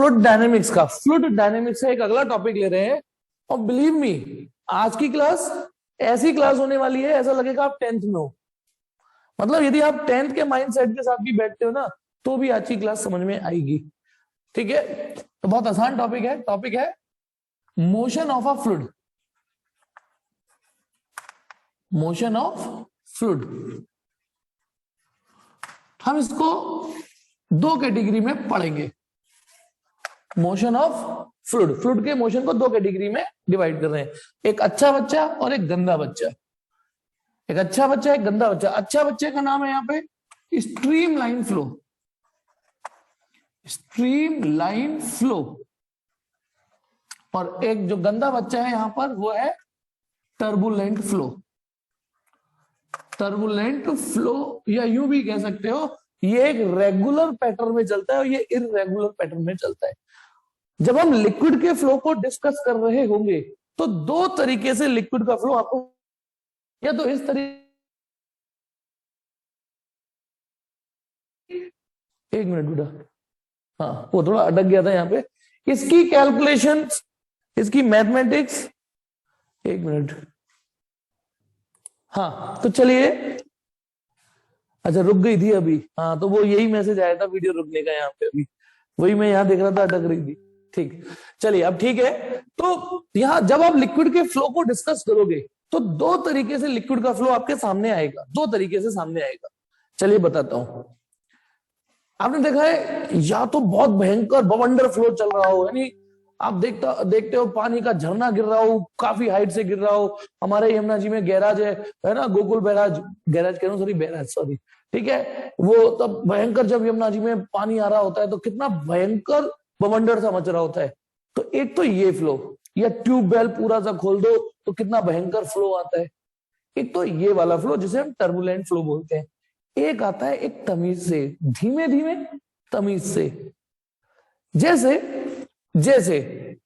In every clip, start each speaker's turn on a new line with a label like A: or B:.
A: Fluid dynamics का। Fluid dynamics का एक अगला टॉपिक ले रहे हैं, और बिलीव मी आज की क्लास ऐसी क्लास होने वाली है, ऐसा लगेगा आप 10th में हो। मतलब यदि आप 10th के माइंड सेट के साथ भी बैठते हो ना, तो भी आज की क्लास समझ में आएगी। ठीक है, तो बहुत आसान टॉपिक है। टॉपिक है motion of a fluid. Motion of fluid हम इसको दो कैटेगरी में पढ़ेंगे। मोशन ऑफ फ्लूइड, फ्लूइड के मोशन को दो कैटेगरी में डिवाइड कर रहे हैं, एक अच्छा बच्चा और एक गंदा बच्चा। एक अच्छा बच्चा, एक गंदा बच्चा। अच्छा बच्चे का नाम है यहाँ पे stream line flow. Stream line flow. और एक जो गंदा बच्चा है यहां पर, वो है टर्बुलेंट फ्लो। टर्बुलेंट फ्लो, या यूं भी कह सकते हो ये एक रेगुलर पैटर्न में चलता है और ये इररेगुलर पैटर्न में चलता है। जब हम लिक्विड के फ्लो को डिस्कस कर रहे होंगे तो दो तरीके से लिक्विड का फ्लो आपको, या तो इस तरीके, एक मिनट बेटा, हाँ वो थोड़ा अटक गया था यहाँ पे। इसकी कैलकुलेशन, इसकी मैथमेटिक्स, एक मिनट, हाँ तो चलिए, अच्छा रुक गई थी अभी, हाँ तो वो यही मैसेज आया था वीडियो रुकने का यहाँ पे, अभी वही मैं यहाँ देख रहा था, अटक रही थी। ठीक, चलिए अब ठीक है। तो यहाँ जब आप लिक्विड के फ्लो को डिस्कस करोगे तो दो तरीके से लिक्विड का फ्लो आपके सामने आएगा, दो तरीके से सामने आएगा। चलिए बताता हूं। आपने देखा है या तो बहुत भयंकर बवंडर फ्लो चल रहा हो, यानी आप देखते हो पानी का झरना गिर रहा हो, काफी हाइट से गिर रहा हो। हमारे यमुना जी में गैराज है ना, गोकुल बैराज, गैराज कह रहा हूँ, सॉरी बैराज, सॉरी, ठीक है। वो तब भयंकर, जब यमुना जी में पानी आ रहा होता है तो कितना भयंकर बवंडर सा मच रहा होता है। तो एक तो ये फ्लो, या ट्यूबवेल पूरा सा खोल दो तो कितना भयंकर फ्लो आता है। एक तो ये वाला फ्लो जिसे हम टर्बुलेंट फ्लो बोलते हैं। एक आता है एक तमीज से, धीमे धीमे तमीज से। जैसे जैसे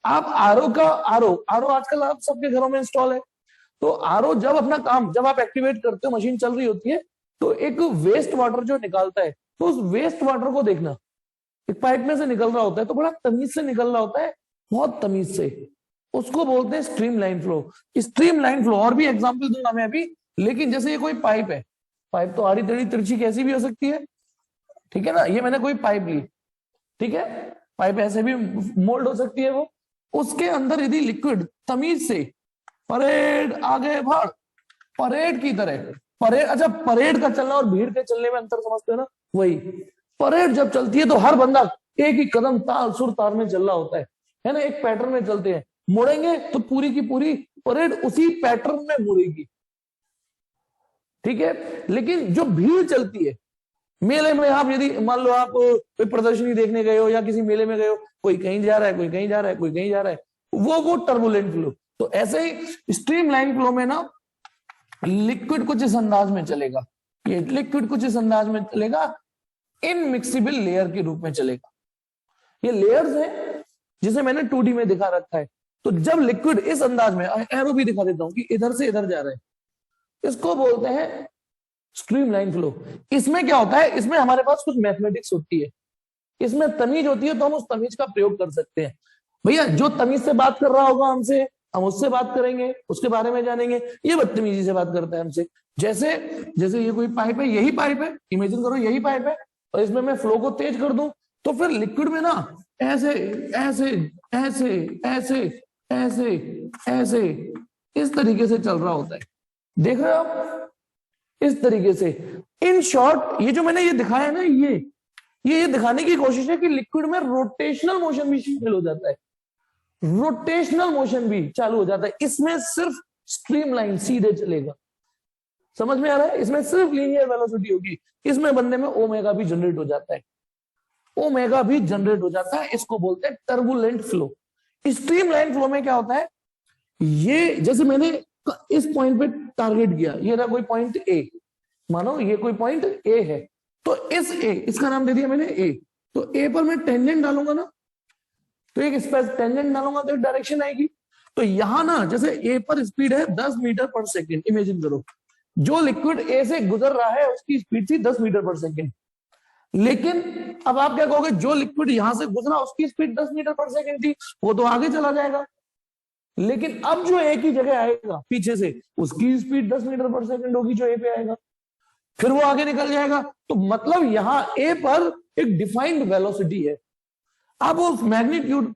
A: आप आरओ आजकल आप सबके घरों में इंस्टॉल है। तो आरओ जब अपना काम, जब आप एक्टिवेट करते हो, मशीन चल रही होती है, तो एक वेस्ट वाटर जो निकालता है, तो उस वेस्ट वाटर को देखना, एक पाइप में से निकल रहा होता है तो बड़ा तमीज से निकल रहा होता है, बहुत तमीज से। उसको बोलते हैं stream line flow. Stream line flow और भी एग्जांपल दूंगा मैं अभी, लेकिन जैसे ये कोई पाइप है, पाइप तो आड़ी टेढ़ी तिरछी कैसी भी हो सकती है, ठीक है ना। ये मैंने कोई पाइप ली, ठीक है, पाइप ऐसे भी मोल्ड हो सकती है वो। उसके अंदर यदि लिक्विड तमीज से परेड आगे बढ़, परेड की तरह, परेड, अच्छा परेड का चलना और भीड़ के चलने में अंतर समझते हो ना, वही परेड जब चलती है तो हर बंदा एक ही कदम ताल सुर ताल में चल रहा होता है ना, एक पैटर्न में चलते हैं। मुड़ेंगे तो पूरी की पूरी परेड उसी पैटर्न में मुड़ेगी, ठीक है। लेकिन जो भीड़ चलती है, मेले में आप यदि मान लो आप कोई प्रदर्शनी देखने गए हो या किसी मेले में गए हो, कोई कहीं जा रहा है, कोई कहीं जा रहा है, कोई कहीं जा रहा है, वो टर्बुलेंट फ्लो। तो ऐसे ही स्ट्रीम लाइन फ्लो में ना लिक्विड कुछ इस अंदाज में चलेगा, ये लिक्विड कुछ इस अंदाज में चलेगा, इनमिक्सिबल लेयर के रूप में चलेगा। ये लेयर्स हैं जिसे मैंने 2D में दिखा रखा है। तो जब लिक्विड इस अंदाज में, एरो भी दिखा देता हूं कि इधर से इधर जा रहा है, इसको बोलते हैं स्ट्रीम लाइन फ्लो। इसमें क्या होता है, इसमें हमारे पास कुछ मैथमेटिक्स होती है, इसमें तमीज होती है, तो हम उस तमीज का प्रयोग कर सकते हैं। भैया जो तमीज से बात कर रहा होगा हमसे, हम उससे बात करेंगे, उसके बारे में जानेंगे। ये बदतमीजी से बात करता है हमसे, जैसे जैसे ये कोई पाइप है, यही पाइप है, इमेजिन करो यही पाइप है, और इसमें मैं फ्लो को तेज कर दूं तो फिर लिक्विड में ना ऐसे ऐसे ऐसे ऐसे ऐसे ऐसे इस तरीके से चल रहा होता है, देख रहे हो आप, इस तरीके से। इन शॉर्ट ये जो मैंने ये दिखाया है ना, ये दिखाने की कोशिश है कि लिक्विड में रोटेशनल मोशन भी शामिल हो जाता है, रोटेशनल मोशन भी चालू हो जाता है। इसमें सिर्फ स्ट्रीम लाइन सीधे चलेगा, समझ में आ रहा है। इसमें सिर्फ लीनियर वेलोसिटी होगी, इसमें बनने में ओमेगा भी जनरेट हो जाता है, ओमेगा भी जनरेट हो जाता है। इसको बोलते हैं turbulent flow. Stream line flow में क्या होता है, ये जैसे मैंने इस पॉइंट पे टारगेट किया, ये रहा कोई पॉइंट ए, मानो ये कोई पॉइंट ए है, तो इस ए, इसका नाम दे दिया मैंने ए, तो ए पर मैं टेंजेंट डालूंगा ना, तो एक स्पेस टेंजेंट डालूंगा तो एक डायरेक्शन आएगी। तो यहां ना जैसे ए पर स्पीड है 10 मीटर पर सेकेंड, इमेजिन करो जो लिक्विड ए से गुजर रहा है उसकी स्पीड थी 10 मीटर पर सेकेंड। लेकिन अब आप क्या कहोगे, जो लिक्विड यहां से गुजरा उसकी स्पीड 10 मीटर पर सेकंड थी, वो तो आगे चला जाएगा। लेकिन अब जो एक ही जगह आएगा पीछे से, उसकी स्पीड 10 मीटर पर सेकंड होगी जो ए पे आएगा, फिर वो आगे निकल जाएगा। तो मतलब यहां ए पर एक डिफाइंड वेलोसिटी है। अब उस मैग्नीट्यूड,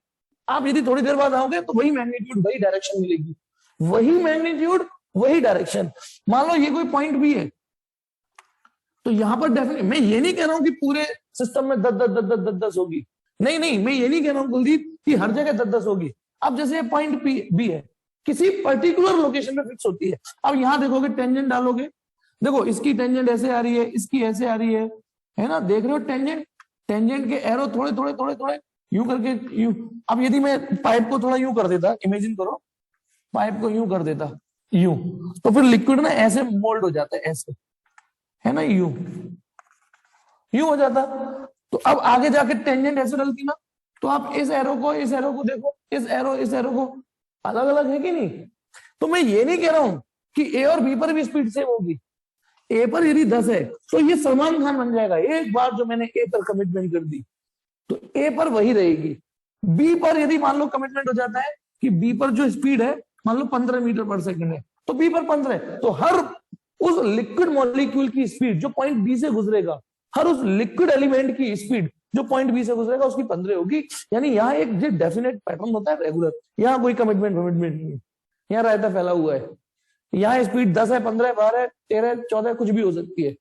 A: आप यदि थोड़ी देर बाद आओगे तो वही मैग्नीट्यूड वही डायरेक्शन मिलेगी, वही मैग्नीट्यूड वही डायरेक्शन। मान लो ये कोई पॉइंट भी है, तो यहां पर डेफिनेट, मैं ये नहीं कह रहा हूं कि पूरे सिस्टम में 10 होगी, नहीं नहीं, मैं ये नहीं कह रहा हूं कुलदीप कि हर जगह 10 होगी। अब जैसे पॉइंट बी है, किसी पर्टिकुलर लोकेशन पे फिक्स होती है। अब यहां देखोगे, टेंजेंट डालोगे, देखो इसकी टेंजेंट ऐसे आ रही है, इसकी ऐसे आ रही है ना, देख रहे हो टेंजेंट, टेंजेंट के एरो थोड़े थोड़े थोड़े थोड़े यूं करके यूं। अब यदि मैं पाइप को थोड़ा यूं कर देता, इमेजिन करो पाइप को यूं कर देता, यूं, तो फिर लिक्विड ना ऐसे मोल्ड हो जाता है, ऐसे, है ना, यूं यूं हो जाता। तो अब आगे जाके टेंजेंट ऐसे डलती ना, तो आप इस एरो को देखो, इस एरो को, अलग अलग है कि नहीं। तो मैं ये नहीं कह रहा हूं कि ए और बी पर भी स्पीड सेम होगी। ए पर यदि 10 है तो ये सलमान खान बन जाएगा। एक बार जो मैंने ए पर कमिटमेंट कर दी तो ए पर वही रहेगी। बी पर यदि मान लो कमिटमेंट हो जाता है कि बी पर जो स्पीड है मान लो 15 मीटर पर सेकंड है, तो बी पर 15 है, तो हर उस लिक्विड मॉलिक्यूल की स्पीड जो पॉइंट बी से गुजरेगा, हर उस लिक्विड एलिमेंट की स्पीड जो पॉइंट बी से गुजरेगा उसकी 15 होगी। यानी यहाँ एक जो डेफिनेट पैटर्न होता है रेगुलर, यहाँ कोई कमिटमेंट नहीं, यहाँ रायता फैला हुआ है। यहाँ स्पीड 10 है, 15 है, 12 है, 13 है, 14 कुछ भी हो सकती है।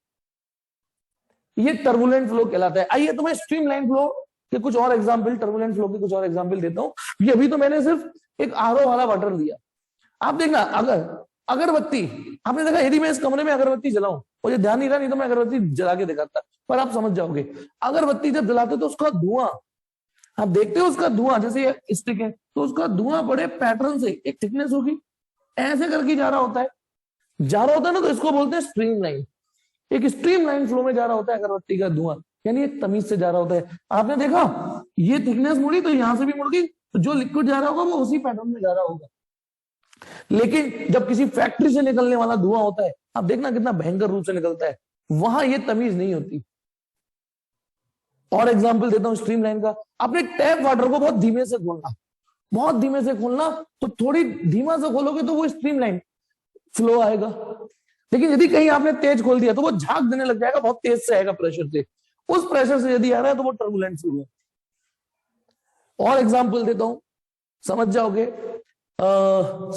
A: ये टर्बुलेंट फ्लो कहलाता है। आइए तो मैं स्ट्रीमलाइन फ्लो के कुछ और एग्जांपल, टर्बुलेंट फ्लो के कुछ और एग्जांपल देता हूं। ये अभी तो मैंने सिर्फ एक आरओ वाला वाटर लिया। आप देखना, अगर अगरबत्ती, आपने देखा यदि मैं इस कमरे में अगरबत्ती जलाऊं, मुझे ध्यान नहीं रहा, नहीं तो मैं अगरबत्ती जला के दिखाता, पर आप समझ जाओगे। अगरबत्ती जब जलाते तो उसका धुआं, आप देखते हो उसका धुआं, जैसे ये स्टिक है तो उसका धुआं बड़े पैटर्न से, एक थिकनेस होगी, ऐसे करके जा रहा होता है, ना, तो इसको बोलते हैं स्ट्रीम लाइन। एक स्ट्रीम लाइन फ्लो में जा रहा होता है अगरबत्ती का धुआं, यानी एक तमीज से जा रहा होता है। आपने देखा ये थिकनेस मुड़ी तो यहां से भी मुड़ गई, तो जो लिक्विड जा रहा होगा वो उसी पैटर्न में जा रहा होगा। लेकिन जब किसी फैक्ट्री से निकलने वाला धुआं होता है, आप देखना कितना भयंकर रूप से निकलता है, वहां ये तमीज नहीं होती। और एग्जांपल देता हूं स्ट्रीम लाइन का। आपने टैप वाटर को बहुत धीमे से खोलना, बहुत धीमे से खोलना, तो थोड़ी धीमा से खोलोगे तो वो स्ट्रीम लाइन फ्लो आएगा। लेकिन यदि कहीं आपने तेज खोल दिया तो वो झाग देने लग जाएगा, बहुत तेज से आएगा प्रेशर से। उस प्रेशर से यदि आ रहा है तो वो टर्बुलेंट फ्लो है। और एग्जांपल देता हूं, समझ जाओगे।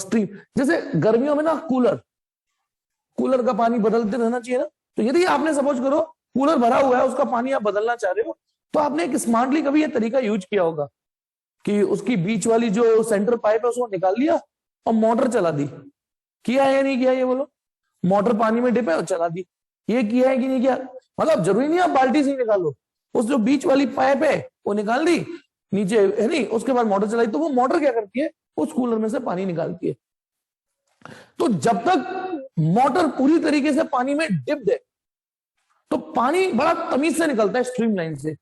A: स्ट्रीम, जैसे गर्मियों में ना कूलर का पानी बदलते रहना चाहिए ना। तो यदि आपने सपोज करो कूलर भरा हुआ है, उसका पानी आप बदलना चाह रहे हो, तो आपने एक स्मार्टली कभी ये तरीका यूज किया होगा कि उसकी बीच वाली जो सेंटर पाइप है उसको निकाल लिया और मोटर चला दी। किया है या नहीं किया, ये बोलो। मोटर पानी में डिप है और चला दी, ये किया है कि नहीं किया। मतलब जरूरी नहीं आप बाल्टी से निकालो, उस जो बीच वाली पाइप है वो निकाल दी नीचे, है नहीं, उसके बाद मोटर चलाई, तो वो मोटर क्या करती है, उस कूलर में से पानी निकालती है। तो जब तक मोटर पूरी तरीके से पानी में डिप दे तो पानी बड़ा तमीज से निकलता है स्ट्रीम लाइन से।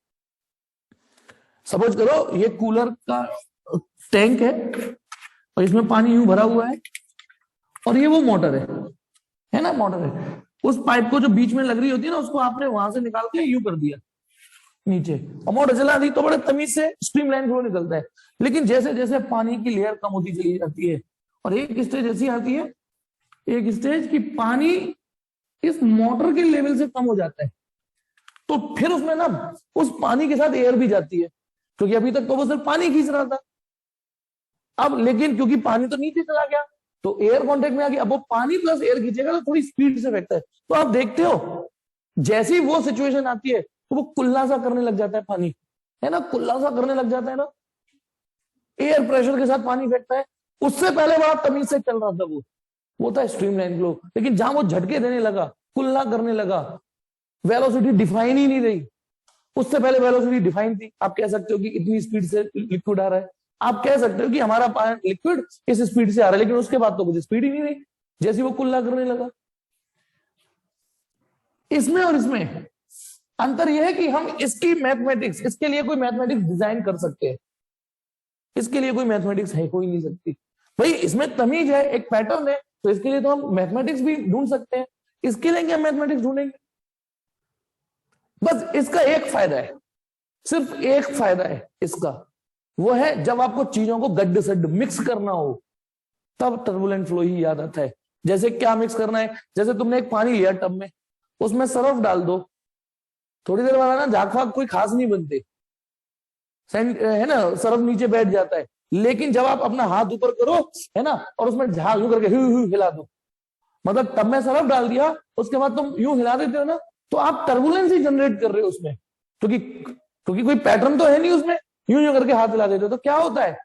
A: सपोज करो ये कूलर का टैंक है और इसमें पानी यूं भरा हुआ है और ये वो मोटर है ना, मोटर है। उस पाइप को जो बीच में लग रही होती है ना, उसको आपने वहां से निकाल के यूं कर दिया नीचे और मोटर चला दी, तो बड़े तमीज से स्ट्रीम लाइन फ्लो निकलता है। लेकिन जैसे जैसे पानी की लेयर कम होती चली जाती है और एक स्टेज ऐसी आती है, एक स्टेज की पानी इस मोटर के लेवल से कम हो जाता है, तो फिर उसमें ना उस पानी के साथ एयर भी जाती है, क्योंकि अभी तक तो वो सिर्फ पानी खींच रहा था। अब लेकिन क्योंकि पानी तो नीचे चला गया तो एयर कांटेक्ट में आ गया, अब वो पानी प्लस एयर खींचेगा तो थोड़ी स्पीड से फेंकता है। तो आप देखते हो जैसी वो सिचुएशन आती है तो वो कुल्ला सा करने लग जाता है पानी, है ना, कुल्ला सा करने लग जाता है ना, एयर प्रेशर के साथ पानी फेंकता है। उससे पहले बड़ा तमीज से चल रहा था वो था स्ट्रीमलाइन फ्लो। लेकिन जहां वो झटके देने लगा, कुल्ला करने लगा, वेलोसिटी डिफाइन ही नहीं रही। उससे पहले वेलोसिटी डिफाइन थी, आप कह सकते हो कि इतनी स्पीड से लिक्विड आ रहा है, आप कह सकते हो कि हमारा लिक्विड इस स्पीड से आ रहा है, लेकिन उसके बाद तो कुछ स्पीड ही नहीं रही जैसी वो कुल्ला करने लगा। इसमें और इसमें अंतर यह है कि हम इसकी मैथमेटिक्स, इसके लिए कोई मैथमेटिक्स डिजाइन कर सकते हैं, इसके लिए कोई मैथमेटिक्स है कोई नहीं सकती। भाई इसमें तमीज है, एक पैटर्न है, तो इसके लिए तो हम मैथमेटिक्स भी ढूंढ सकते हैं। इसके लिए क्या मैथमेटिक्स ढूंढेंगे? बस इसका एक फायदा है, सिर्फ एक फायदा है इसका, वो है जब आपको चीजों को गड्ढ सड्ढ मिक्स करना हो तब टर्बुलेंट फ्लो ही याद आता है। जैसे क्या मिक्स करना है, जैसे तुमने एक पानी लिया टब में, उसमें सरफ डाल दो, थोड़ी देर बाद ना झाग फाग कोई खास नहीं बनते, है ना, सरफ नीचे बैठ जाता है। लेकिन जब आप अपना हाथ ऊपर करो, है ना, और उसमें झाग यूं करके हु हिला दो, मतलब टब में सरफ डाल दिया, उसके बाद तुम यूं हिला देते हो ना, तो आप टर्बुलेंस ही जनरेट कर रहे हो उसमें, क्योंकि कोई पैटर्न तो है नहीं उसमें, यूं यूं करके हाथ हिला देते हो तो क्या होता है,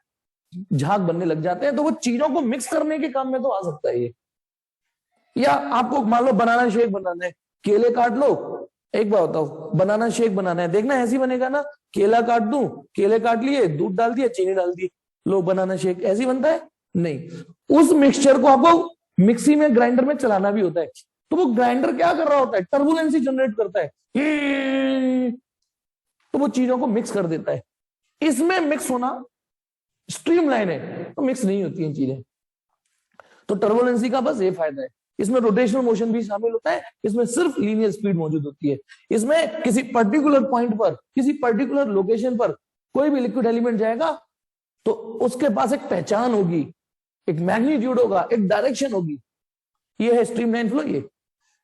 A: झाग बनने लग जाते हैं। तो वो चीजों को मिक्स करने के काम में तो आ सकता है ये। या आपको मान लो बनाना शेक बनाना है, केले काट लो, एक बार बताओ, बनाना शेक बनाना है, देखना ऐसी बनेगा ना, केला काट दूं, केले काट लिए, दूध डाल दिया, चीनी डाल दी, लो बनाना शेक, ऐसी बनता है नहीं। उस मिक्सचर को आपको मिक्सी में ग्राइंडर में चलाना भी होता है, तो वो ग्राइंडर क्या कर रहा होता है, टर्बुलेंसी जनरेट करता है, तो वो चीजों को मिक्स कर देता है। इसमें मिक्स होना स्ट्रीमलाइन है, तो मिक्स नहीं होती हैं चीजें। तो टर्बुलेंसी का बस ये फायदा है, इसमें रोटेशनल मोशन भी शामिल होता है, इसमें सिर्फ लीनियर स्पीड मौजूद होती है। इसमें किसी पर्टिकुलर पॉइंट पर, किसी पर्टिकुलर लोकेशन पर कोई भी लिक्विड एलिमेंट जाएगा तो उसके पास एक पहचान होगी, एक मैग्नीट्यूड होगा, एक डायरेक्शन होगी। ये है स्ट्रीमलाइन फ्लो। ये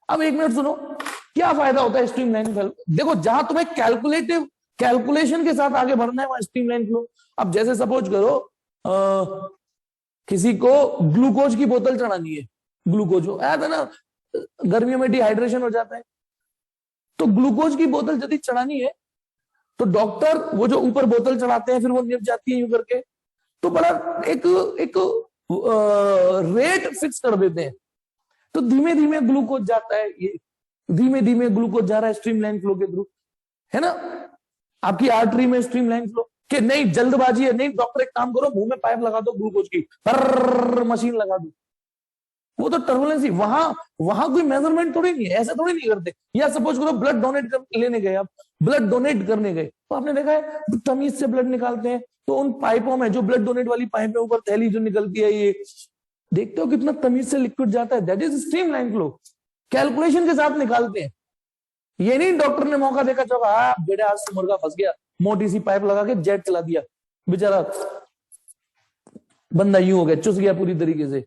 A: अब एक मिनट सुनो, क्या फायदा होता है स्ट्रीमलाइन फ्लो? देखो, जहां तुम्हें कैलकुलेशन के साथ आगे बढ़ना है वहां स्ट्रीमलाइन फ्लो। अब जैसे सपोज करो किसी को ग्लूकोज की बोतल चढ़ानी है, ग्लूकोज आया था ना, गर्मियों में डिहाइड्रेशन हो जाता है, तो ग्लूकोज की बोतल यदि चढ़ानी है तो डॉक्टर वो जो ऊपर बोतल चढ़ाते हैं, फिर वो गिर जाती है यूं करके, तो बड़ा एक रेट फिक्स कर देते हैं, तो धीमे धीमे ग्लूकोज जाता है, ये धीमे धीमे ग्लूकोज जा रहा है स्ट्रीमलाइन फ्लो के थ्रू, है ना। आपकी आर्टरी में स्ट्रीमलाइन फ्लो कि नहीं, जल्दबाजी है, नहीं डॉक्टर एक काम करो, मुंह में पाइप लगा दो ग्लूकोज की, मशीन लगा दो, वो तो टर्बुलेंसी। वहां कोई मेजरमेंट थोड़ी नहीं है, ऐसा थोड़ी नहीं करते। या सपोज करो ब्लड डोनेट लेने गए, आप ब्लड डोनेट करने गए, तो आपने देखा है तमीज से ब्लड निकालते हैं, तो उन पाइपों में जो ब्लड डोनेट वाली पाइप है, ऊपर थैली जो निकलती है, ये देखते हो कितना तमीज से लिक्विड जाता है, that is streamline flow. Calculation के साथ निकालते हैं, ये नहीं डॉक्टर ने मौका देखा, चलो बेटा आज तो मुर्गा फंस गया, मोटी सी पाइप लगा के जेट चला दिया, बेचारा बंदा यूं हो गया, चुस गया पूरी तरीके से,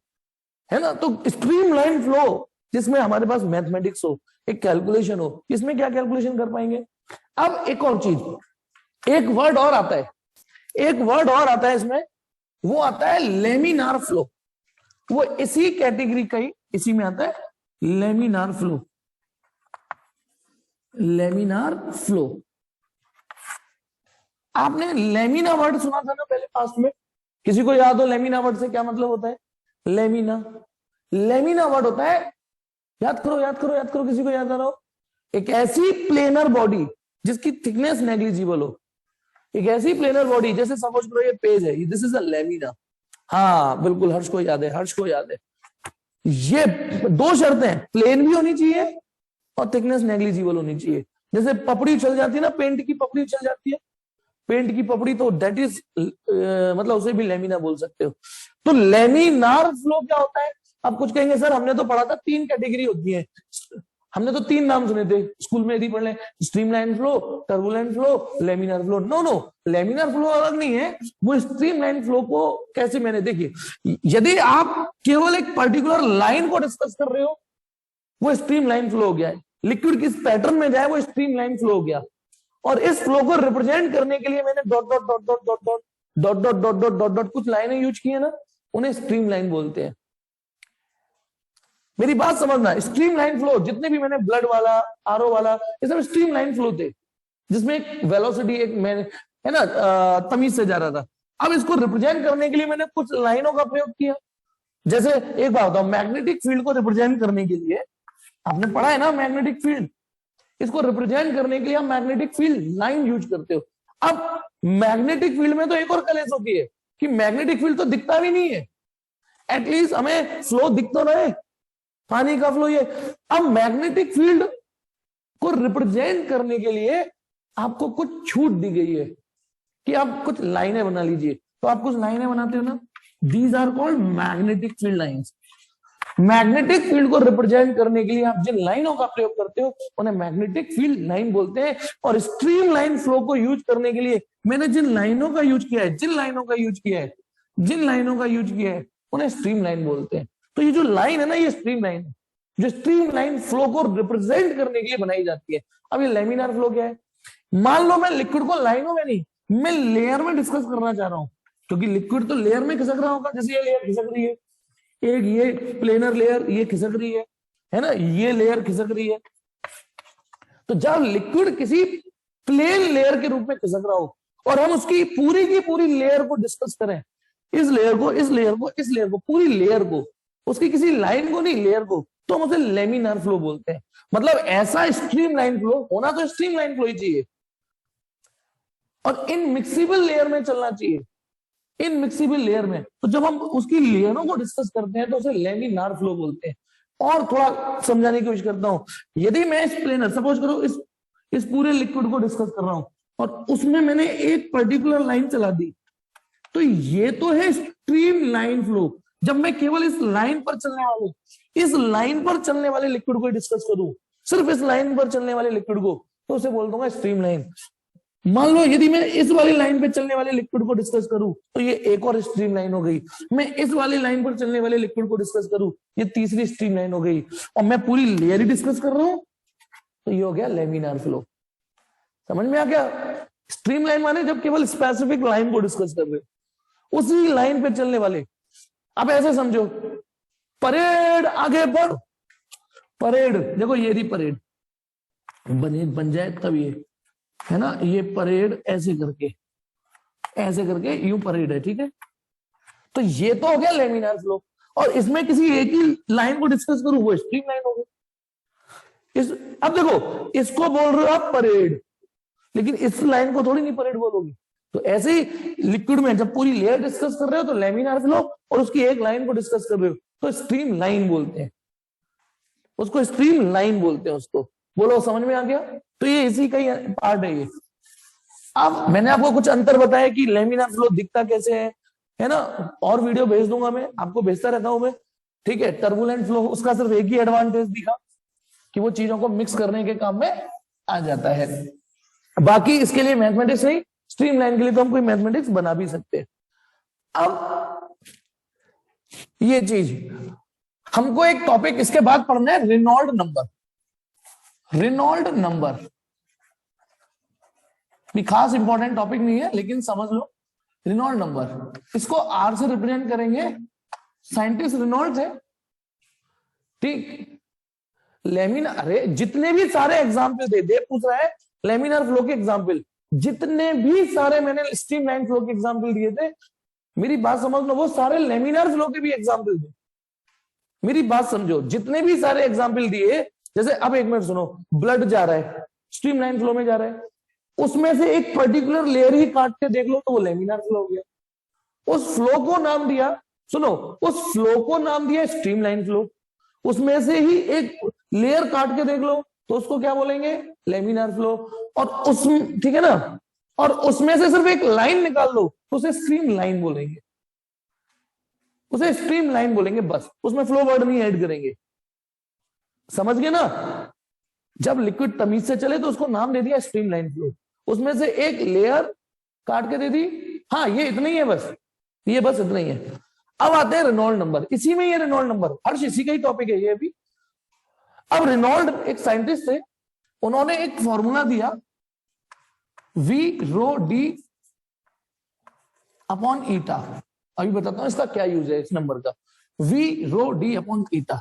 A: है ना। तो स्ट्रीमलाइन फ्लो जिसमें हमारे पास मैथमेटिक्स हो, एक कैलकुलेशन हो, इसमें क्या कैलकुलेशन कर पाएंगे। अब एक और चीज, एक वर्ड और आता है, एक वर्ड और आता है इसमें, वो आता है लेमिनार फ्लो। वो इसी कैटेगरी का ही, इसी में आता है लेमिनार फ्लो। लेमिनार फ्लो, आपने लेमिना वर्ड सुना था ना पहले पास्ट में, किसी को याद हो लेमिना वर्ड से क्या मतलब होता है? लेमिना वर्ड होता है, याद करो याद करो याद करो, किसी को याद आ रहा हो, एक ऐसी प्लेनर बॉडी जिसकी थिकनेस नेग्लिजिबल हो, एक ऐसी प्लेनर बॉडी, जैसे सपोज करो ये पेज है, दिस इज अ लेमिना। हाँ बिल्कुल, हर्ष को याद है, हर्ष को याद है। ये दो शर्तें हैं, प्लेन भी होनी चाहिए और थिकनेस नेग्लिजिबल होनी चाहिए। जैसे पपड़ी चल जाती है ना, पेंट की पपड़ी चल जाती है, पेंट की पपड़ी, तो दैट इज मतलब उसे भी लेमिना बोल सकते हो। तो लेमिनार फ्लो क्या होता है? आप कुछ कहेंगे सर हमने तो पढ़ा था 3 कैटेगरी होती है, हमने तो 3 नाम सुने थे स्कूल में, यदि पढ़ लें, streamline flow, turbulent flow, laminar flow. No no, laminar flow अलग नहीं है, वो स्ट्रीमलाइन फ्लो को कैसे, मैंने देखिए, यदि आप केवल एक पर्टिकुलर लाइन को डिस्कस कर रहे हो वो स्ट्रीमलाइन फ्लो हो गया है, लिक्विड किस पैटर्न में जाए वो स्ट्रीमलाइन फ्लो हो गया। और इस फ्लो को रिप्रेजेंट करने के लिए मैंने dot dot dot dot dot dot dot dot dot dot dot dot कुछ लाइनें यूज की है ना, उन्हें स्ट्रीमलाइन बोलते हैं। मेरी बात समझना, स्ट्रीमलाइन फ्लो जितने भी मैंने ब्लड वाला, आरओ वाला, ये सब स्ट्रीमलाइन फ्लो थे, जिसमें एक वेलोसिटी, एक है ना, तमीज से जा रहा था। अब इसको रिप्रेजेंट करने के लिए मैंने कुछ लाइनों का प्रयोग किया। जैसे एक बात बताओ, मैग्नेटिक फील्ड को रिप्रेजेंट करने के लिए, आपने पढ़ा है ना मैग्नेटिक फील्ड, इसको रिप्रेजेंट करने के लिए आप मैग्नेटिक फील्ड लाइन यूज करते हो। अब मैग्नेटिक फील्ड में तो एक और कलेश होती है कि मैग्नेटिक फील्ड तो दिखता भी नहीं है, एटलीस्ट हमें फ्लो दिख तो रहे, पानी का फ्लो। ये अब मैग्नेटिक फील्ड को रिप्रेजेंट करने के लिए आपको कुछ छूट दी गई है कि आप कुछ लाइनें बना लीजिए। तो आप कुछ लाइनें बनाते हो ना, these are called magnetic field lines. Magnetic field को रिप्रेजेंट करने के लिए आप जिन लाइनों का प्रयोग करते हो उन्हें मैग्नेटिक फील्ड लाइन बोलते हैं। और स्ट्रीम लाइन फ्लो को यूज करने के लिए मैंने जिन लाइनों का यूज किया है उन्हें स्ट्रीम लाइन बोलते हैं। तो ये जो लाइन है ना, ये स्ट्रीम लाइन है, जो स्ट्रीम लाइन फ्लो को रिप्रेजेंट करने के लिए बनाई जाती है। अब ये लेमिनार फ्लो क्या है? मान लो मैं लिक्विड को लाइनों में नहीं, मैं लेयर में डिस्कस करना चाह रहा हूं, क्योंकि लिक्विड तो लेयर में खिसक रहा होगा, जैसे ये लेयर खिसक रही है, एक ये प्लेनर लेयर ये खिसक रही है ना, ये लेयर खिसक रही है। तो जब लिक्विड किसी प्लेन लेयर के रूप में खिसक रहा हो और हम उसकी पूरी की पूरी लेयर को डिस्कस करें, इस लेयर को, इस लेयर को, इस लेयर को, पूरी लेयर को, उसकी किसी लाइन को नहीं, लेयर को, तो हम उसे लेमिनार फ्लो बोलते हैं। मतलब ऐसा स्ट्रीम लाइन फ्लो होना तो स्ट्रीम लाइन फ्लो ही चाहिए और इनमिक्सिबल लेयर में चलना चाहिए, इनमिक्सिबल लेयर में। तो जब हम उसकी लेयरों को डिस्कस करते हैं तो उसे लेमिनार फ्लो बोलते हैं। और थोड़ा समझाने की कोशिश करता हूं, यदि मैं इस प्लेनर, सपोज करो इस पूरे लिक्विड को डिस्कस कर रहा हूं और उसमें मैंने एक पर्टिकुलर लाइन चला दी, तो ये तो है स्ट्रीम लाइन फ्लो। जब मैं केवल इस लाइन पर चलने वाले लिक्विड को डिस्कस करूं, सिर्फ इस लाइन पर चलने वाले लिक्विड को, तो उसे बोल दूंगा स्ट्रीम लाइन। मान लो यदि मैं इस वाली लाइन पे चलने वाले लिक्विड को डिस्कस करूं तो ये एक और स्ट्रीम लाइन हो गई। मैं इस वाली लाइन पर चलने वाले लिक्विड को डिस्कस करूं, ये तीसरी स्ट्रीम लाइन हो गई। और मैं पूरी लेयर ही डिस्कस कर रहा हूं तो ये हो गया लेमिनार फ्लो। समझ में आ गया? स्ट्रीम लाइन माने जब केवल स्पेसिफिक लाइन को डिस्कस कर रहे हो, उसी लाइन पे चलने वाले। अब ऐसे समझो, परेड आगे बढ़, परेड देखो, ये थी परेड, बन जाए तब ये है ना, ये परेड ऐसे करके यूं परेड है, ठीक है। तो ये तो हो गया लेमिनार फ्लो। और इसमें किसी एक ही लाइन को डिस्कस करूं, वो स्ट्रीम लाइन हो गई। अब देखो, इसको बोल रहे हो आप परेड, लेकिन इस लाइन को थोड़ी नहीं परेड बोलोगे। तो ऐसे ही लिक्विड में जब पूरी लेयर डिस्कस कर रहे हो तो लेमिनार फ्लो, और उसकी एक लाइन को डिस्कस कर रहे हो तो स्ट्रीम लाइन बोलते हैं, उसको स्ट्रीम लाइन बोलते हैं उसको। बोलो समझ में आ गया? तो ये इसी का ही पार्ट है ये। अब मैंने आपको कुछ अंतर बताया कि लेमिनार फ्लो दिखता कैसे है ना। और वीडियो भेज दूंगा, मैं आपको भेजता रहता हूं मैं, ठीक है। टर्बुलेंट फ्लो, उसका सिर्फ एक ही एडवांटेज दिखा कि वो चीजों को मिक्स करने के काम में आ जाता है। बाकी इसके लिए मैथमेटिक्स नहीं, स्ट्रीम लाइन के लिए तो हम कोई मैथमेटिक्स बना भी सकते हैं। अब ये चीज हमको एक टॉपिक इसके बाद पढ़ना है, रेनॉल्ड नंबर। रेनॉल्ड नंबर भी खास इंपॉर्टेंट टॉपिक नहीं है, लेकिन समझ लो रेनॉल्ड नंबर, इसको आर से रिप्रेजेंट करेंगे। साइंटिस्ट रेनॉल्ड है, ठीक। लेमिनार, अरे जितने भी सारे एग्जाम्पल दे पूछ रहा है लेमिनार फ्लो के एग्जाम्पल, जितने भी सारे मैंने स्ट्रीम लाइन फ्लो के एग्जाम्पल दिए थे, मेरी बात समझ लो, वो सारे लेमिनार फ्लो के भी एग्जाम्पल थे। मेरी बात समझो, जितने भी सारे एग्जाम्पल दिए, जैसे अब एक मिनट सुनो, ब्लड जा रहा है, स्ट्रीम लाइन फ्लो में जा रहा है, उसमें से एक पर्टिकुलर लेयर ही काट के देख लो तो वो लेमिनार फ्लो हो गया। उस फ्लो को नाम दिया, सुनो, उस फ्लो को नाम दिया स्ट्रीम लाइन फ्लो। उसमें से ही एक लेयर काट के देख लो तो उसको क्या बोलेंगे? Laminar flow. और उस, ठीक है ना, और उसमें से सिर्फ एक लाइन निकाल लो तो उसे स्ट्रीम लाइन बोलेंगे, उसे स्ट्रीम लाइन बोलेंगे बस, उसमें फ्लो वर्ड नहीं ऐड करेंगे। समझ गए ना? जब लिक्विड तमीज से चले तो उसको नाम दे दिया स्ट्रीम लाइन फ्लो, उसमें से एक लेयर काट के दे दी, हाँ ये इतना ही है बस, ये बस इतना ही है। अब आते हैं रेनॉल्ड नंबर, इसी में ये रेनॉल्ड नंबर, हर्ष इसी का ही टॉपिक है ये भी। अब रेनॉल्ड एक साइंटिस्ट थे, उन्होंने एक फॉर्मूला दिया, वी रो डी अपॉन ईटा। अभी बताता हूं इसका क्या यूज है इस नंबर का, वी रो डी अपॉन ईटा।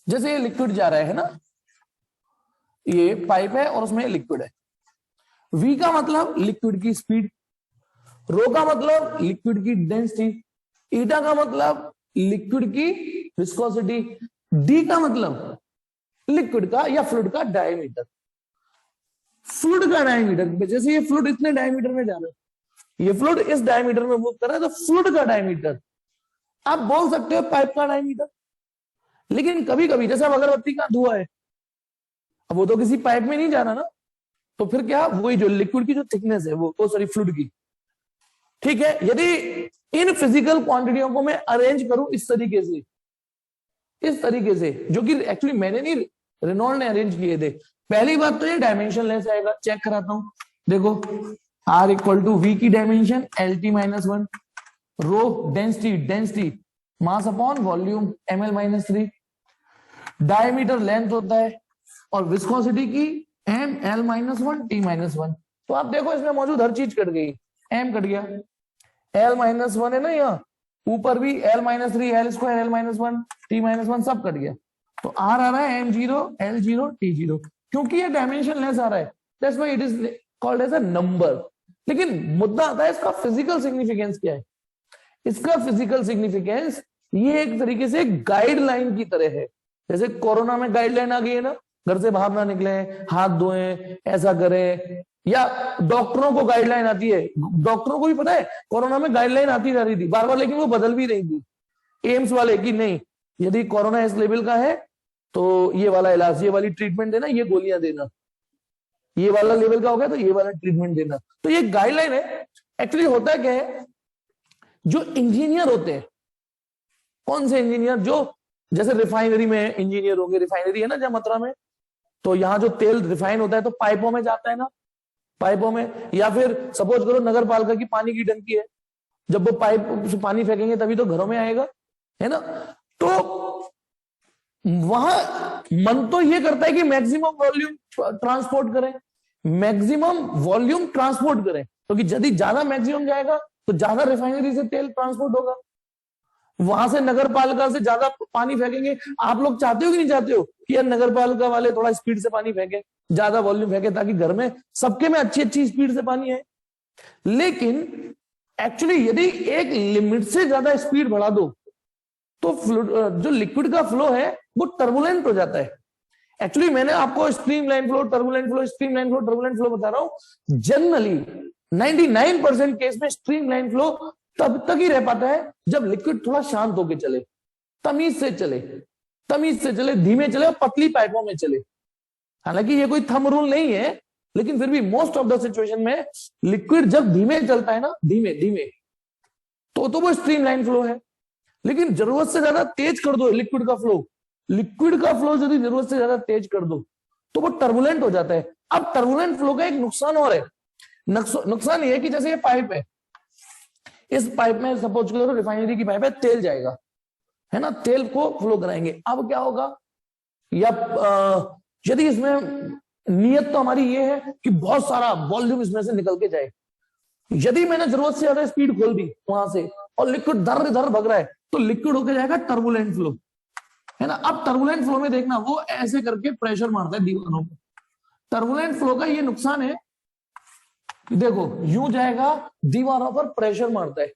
A: जैसे ये लिक्विड जा रहा है ना, ये पाइप है और उसमें लिक्विड है। वी का मतलब लिक्विड की स्पीड, रो का मतलब लिक्विड की डेंसिटी, ईटा का मतलब लिक्विड की विस्कोसिटी, डी का मतलब लिक्विड का या फ्लूइड का डायमीटर। फ्लूइड का डायमीटर, जैसे ये फ्लूइड इतने डायमीटर में जा रहा है, ये फ्लूइड इस डायमीटर में मूव कर रहा है, तो फ्लूइड का डायमीटर। आप बोल सकते हो पाइप का डायमीटर, लेकिन कभी कभी जैसे अब अगरबत्ती का धुआं है, अब वो तो किसी पाइप में नहीं जाना ना, तो फिर क्या, वही जो लिक्विड की जो थिकनेस है वो सॉरी फ्लूइड की, ठीक है। यदि इन फिजिकल क्वांटिटियों को मैं अरेंज करूं इस तरीके से, इस तरीके से, जो कि एक्चुअली मैंने नहीं, रेनॉल्ड ने अरेंज किए थे। पहली बात तो ये डायमेंशनलेस आएगा, चेक कराता हूं, देखो R इक्वल टू V की dimension LT minus 1, rho density mass upon volume ml minus 3, diameter length होता है, और विस्कोसिटी की ml माइनस 1 T माइनस 1। तो आप देखो इसमें मौजूद हर चीज कट गई, m कट गया, L माइनस 1 है ना, यहाँ ऊपर भी L minus 3 L square L minus 1 T minus 1 सब कट गया, तो R आ रहा है m0 L0 T0, क्योंकि ये डायमेंशन लेस आ रहा है, that's why it is called as a number. लेकिन मुद्दा आता है इसका फिजिकल सिग्निफिकेंस क्या है। इसका फिजिकल सिग्निफिकेंस ये एक तरीके से गाइडलाइन की तरह है, जैसे कोरोना में गाइडलाइन आ गई है ना, घर से बाहर ना निकले, हाथ धोएं, ऐसा करें, या डॉक्टरों को गाइडलाइन आती है, डॉक्टरों को भी पता है कोरोना में गाइडलाइन आती जा रही थी बार बार, लेकिन वो बदल भी रही थी, एम्स वाले की नहीं, यदि कोरोना इस लेवल का है तो ये वाला इलाज, ये वाली ट्रीटमेंट देना, ये गोलियां देना, ये वाला लेवल का हो गया तो ये वाला ट्रीटमेंट देना, तो ये गाइडलाइन है। एक्चुअली होता क्या है, जो इंजीनियर होते हैं, कौन से इंजीनियर, जो जैसे रिफाइनरी में इंजीनियर होंगे, रिफाइनरी है ना जहां मथुरा में, तो यहाँ जो तेल रिफाइन होता है तो पाइपों में जाता है ना, पाइपों में, या फिर सपोज करो नगर पालिका की पानी की टंकी है, जब वो पाइप से पानी फेंकेंगे तभी तो घरों में आएगा, है ना, तो वहां मन तो ये करता है कि मैक्सिमम वॉल्यूम ट्रांसपोर्ट करें, मैक्सिमम वॉल्यूम ट्रांसपोर्ट करें, क्योंकि यदि ज्यादा मैक्सिमम जाएगा तो ज्यादा रिफाइनरी से तेल ट्रांसपोर्ट होगा, वहां से नगर पालिका से ज्यादा पानी फेंकेंगे। आप लोग चाहते हो कि नहीं चाहते हो कि यार नगर पालिका वाले थोड़ा स्पीड से पानी फेंके, ज्यादा वॉल्यूम फेंके, ताकि घर में सबके में अच्छी अच्छी स्पीड से पानी है। लेकिन एक्चुअली यदि एक लिमिट से ज्यादा स्पीड बढ़ा दो तो जो लिक्विड का फ्लो है वो टर्बुलेंट हो जाता है। एक्चुअली मैंने आपको streamline flow, turbulent flow, streamline flow, turbulent flow बता रहा हूं। जनरली 99% केस में स्ट्रीमलाइन फ्लो तब तक ही रह पाता है जब लिक्विड थोड़ा शांत होकर चले, तमीज से चले, तमीज से चले, धीमे चले और पतली पाइपों में चले। हालांकि ये कोई थंब रूल नहीं है, लेकिन फिर भी मोस्ट ऑफ द सिचुएशन में लिक्विड जब धीमे चलता है ना, धीमे धीमे, तो वो स्ट्रीमलाइन फ्लो है। लेकिन जरूरत से ज्यादा तेज कर दो लिक्विड का फ्लो, लिक्विड का फ्लो यदि जरूरत से ज्यादा तेज कर दो तो वो टर्बुलेंट हो जाता है। अब टर्बुलेंट फ्लो का एक नुकसान और है, नुकसान ये है कि जैसे ये पाइप है, इस पाइप में सपोज करो रिफाइनरी की पाइप है, तेल जाएगा, है ना, तेल को फ्लो कराएंगे। अब क्या होगा, या यदि इसमें नियत तो हमारी ये है कि बहुत सारा वॉल्यूम इसमें से निकल के जाए, यदि मैंने जरूरत से ज्यादा स्पीड खोल दी वहां से और लिक्विड धर धर भग रहा है तो लिक्विड होकर जाएगा टर्बुलेंट फ्लो, है ना। अब टर्बुलेंट फ्लो में देखना, वो ऐसे करके प्रेशर मारता है दीवारों पर। टर्बुलेंट फ्लो का ये नुकसान है, देखो यूं जाएगा, दीवारों पर प्रेशर मारता है,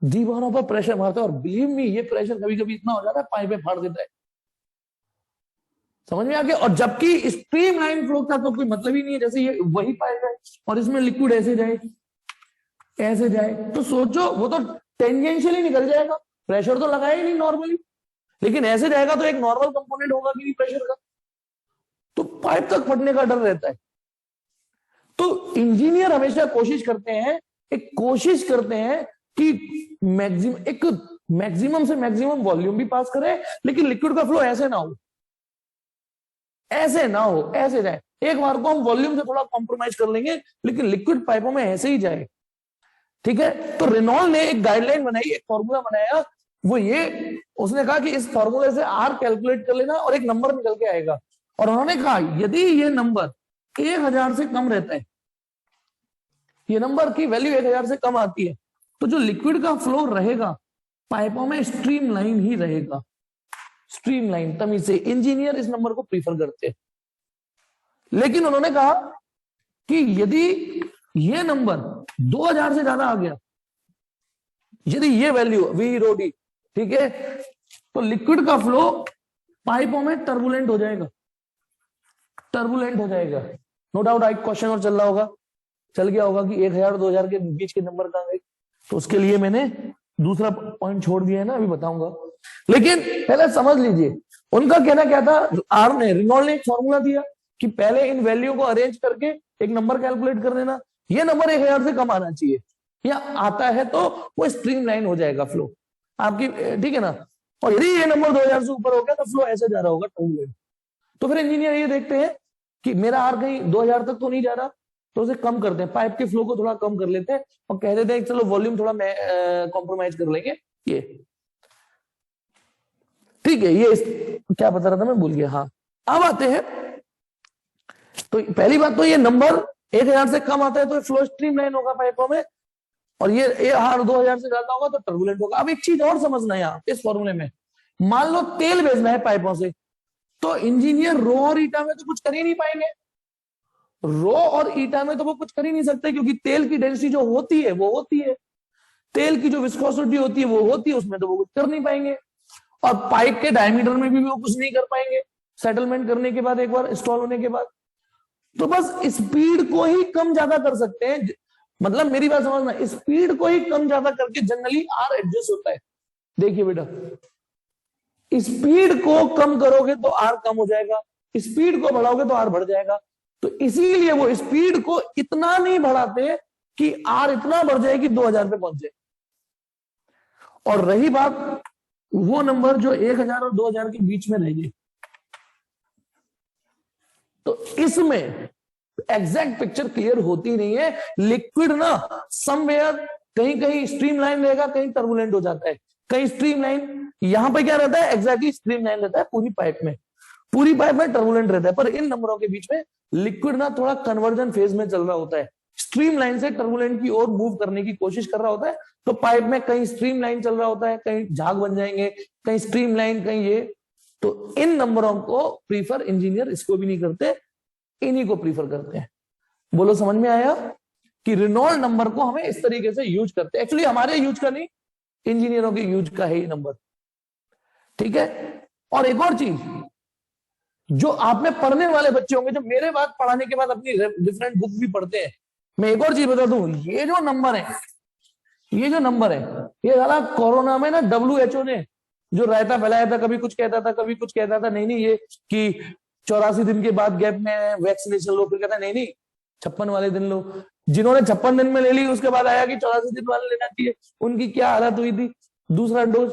A: दीवारों पर प्रेशर मारता है, और बिलीव मी ये प्रेशर कभी कभी इतना हो जाता है पाइपें फाड़ देता है। समझ में आ गया। और जबकि स्ट्रीमलाइन फ्लो का तो कोई मतलब ही नहीं है, जैसे ये वही पाइप है और इसमें लिक्विड ऐसे जाए, ऐसे जाए, तो सोचो वो तो टेंजेंशियली निकल जाएगा, प्रेशर तो लगाया ही नहीं नॉर्मली, लेकिन ऐसे जाएगा तो एक नॉर्मल कंपोनेंट होगा कि नहीं प्रेशर का, तो पाइप तक फटने का डर रहता है। तो इंजीनियर हमेशा कोशिश करते हैं कि मैक्सिमम से मैक्सिमम वॉल्यूम भी पास करे, लेकिन लिक्विड का फ्लो ऐसे ना हो, ऐसे जाए। एक बार को हम वॉल्यूम से थोड़ा कॉम्प्रोमाइज कर लेंगे, लेकिन लिक्विड पाइपों में ऐसे ही जाए, ठीक है। तो रेनॉल्ड ने एक गाइडलाइन बनाई, एक फॉर्मूला बनाया, वो ये, उसने कहा कि इस फॉर्मूले से R कैलकुलेट कर लेना और एक नंबर निकल के आएगा। और उन्होंने कहा यदि ये नंबर 1000 से कम रहता है, ये नंबर की वैल्यू 1000 से कम आती है, तो जो लिक्विड का फ्लो रहेगा पाइपों में स्ट्रीमलाइन ही रहेगा, स्ट्रीमलाइन तमीज से। इंजीनियर इस नंबर को प्रीफर करते हैं। लेकिन उन्होंने कहा कि यदि ये नंबर 2000 से ज्यादा आ गया, यदि ये वैल्यू V rho D, ठीक है, तो लिक्विड का फ्लो पाइपों में टर्बुलेंट हो जाएगा, टर्बुलेंट हो जाएगा। नो डाउट एक क्वेश्चन और चल रहा होगा, चल गया होगा कि 1000 और 2000 के बीच के नंबर कहां गए, तो उसके लिए मैंने दूसरा पॉइंट छोड़ दिया है ना, अभी बताऊंगा। लेकिन पहले समझ लीजिए उनका कहना क्या था। रेनॉल्ड ने एक फॉर्मूला दिया कि पहले इन वैल्यू को अरेंज करके एक नंबर कैलकुलेट कर देना, ये नंबर 1000 से कम आना चाहिए, या आता है तो वो स्ट्रीमलाइन हो जाएगा फ्लो आपकी, ठीक है ना। और यदि ये नंबर 2000 से ऊपर हो गया तो फ्लो ऐसे जा रहा होगा टर्बुलेंट। तो फिर इंजीनियर ये देखते हैं कि मेरा आर कहीं 2000 तक तो नहीं जा रहा, तो उसे कम करते हैं, पाइप के फ्लो को थोड़ा कम कर लेते हैं और कह देते हैं चलो वॉल्यूम थोड़ा कॉम्प्रोमाइज कर लेंगे। ये ठीक है, ये क्या बता रहा था मैं, भूल गया। हाँ, अब आते हैं, तो पहली बात तो ये नंबर 1000 से कम आता है तो फ्लो स्ट्रीमलाइन होगा पाइपों में, और ये हार 2000 से ज्यादा होगा तो टर्बुलेंट होगा। अब एक चीज और समझना है यहाँ इस फॉर्मूले में, मान लो तेल भेजना है पाइपों से, तो इंजीनियर रो और ईटा में तो कुछ कर ही नहीं पाएंगे, रो और ईटा में तो वो कुछ कर ही नहीं सकते, क्योंकि तेल की डेंसिटी जो होती है वो होती है, तेल की जो विस्कोसिटी होती है वो होती है, उसमें तो वो कुछ कर नहीं पाएंगे, और पाइप के डायमीटर में भी वो कुछ नहीं कर पाएंगे सेटलमेंट करने के बाद, एक बार इंस्टॉल होने के बाद। तो बस स्पीड को ही कम ज्यादा कर सकते हैं, मतलब मेरी बात समझना, स्पीड को ही कम ज्यादा करके जनरली आर एडजस्ट होता है। देखिए बेटा, स्पीड को कम करोगे तो आर कम हो जाएगा, स्पीड को बढ़ाओगे तो आर बढ़ जाएगा, तो इसीलिए वो स्पीड को इतना नहीं बढ़ाते कि आर इतना बढ़ जाए कि 2000 पे पहुंच जाए। और रही बात वो नंबर जो 1000 और 2000 के बीच में रहेगी, तो इसमें एग्जैक्ट पिक्चर क्लियर होती नहीं है। लिक्विड ना समवेयर कहीं कहीं स्ट्रीमलाइन रहेगा, कहीं टर्बुलेंट हो जाता है, कहीं स्ट्रीमलाइन, यहां पे क्या रहता है, एग्जैक्टली स्ट्रीमलाइन रहता है पूरी पाइप में, पूरी पाइप में टर्बुलेंट रहता है, पर इन नंबरों के बीच में लिक्विड ना थोड़ा कन्वर्जन फेज में चल रहा होता है, स्ट्रीमलाइन से टर्बुलेंट की ओर मूव करने की कोशिश कर रहा होता है। तो पाइप में कहीं स्ट्रीमलाइन चल रहा होता है, कहीं झाग बन जाएंगे, कहीं स्ट्रीमलाइन, कहीं ये, तो इन नंबरों को प्रीफर इंजीनियर इसको भी नहीं करते, इन्हीं को प्रीफर करते हैं। बोलो समझ में आया कि रेनॉल्ड नंबर को हमें इस तरीके से यूज करते हैं, एक्चुअली हमारे यूज का नहीं, इंजीनियरों के यूज का है ये नंबर, ठीक है। और एक और चीज, जो आप में पढ़ने वाले बच्चे होंगे, जो मेरे बाद पढ़ाने के बाद अपनी डिफरेंट बुक भी पढ़ते हैं, मैं एक और चीज बता दूं, ये जो नंबर है, ये जो नंबर है, ये साला कोरोना में ना WHO ने जो रायता फैलाया था, कभी कुछ कहता था कभी कुछ कहता था, नहीं ये कि 84 दिन के बाद गैप में वैक्सीनेशन लो, फिर कहता नहीं 56 वाले दिन लो, जिन्होंने 56 दिन में ले ली उसके बाद आया कि 84 दिन वाले लेना चाहिए, उनकी क्या हालत हुई थी, दूसरा डोज।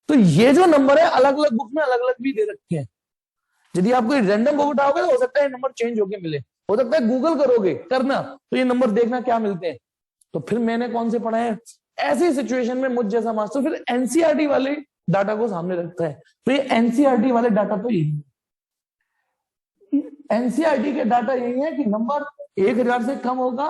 A: तो ये जो नंबर है अलग अलग बुक में अलग अलग भी दे रखे हैं, यदि आप कोई रैंडम बुक उठाओगे तो हो सकता है नंबर चेंज होके मिले, हो सकता है गूगल करोगे करना तो ये नंबर देखना क्या मिलते हैं। तो फिर मैंने कौन से पढ़ा है, ऐसी सिचुएशन में मुझ जैसा मास्टर फिर एनसीईआरटी वाले डाटा को सामने रखता है। तो ये एनसीईआरटी वाले डाटा तो यही है, एनसीईआरटी के डाटा यही है कि नंबर 1000 से कम होगा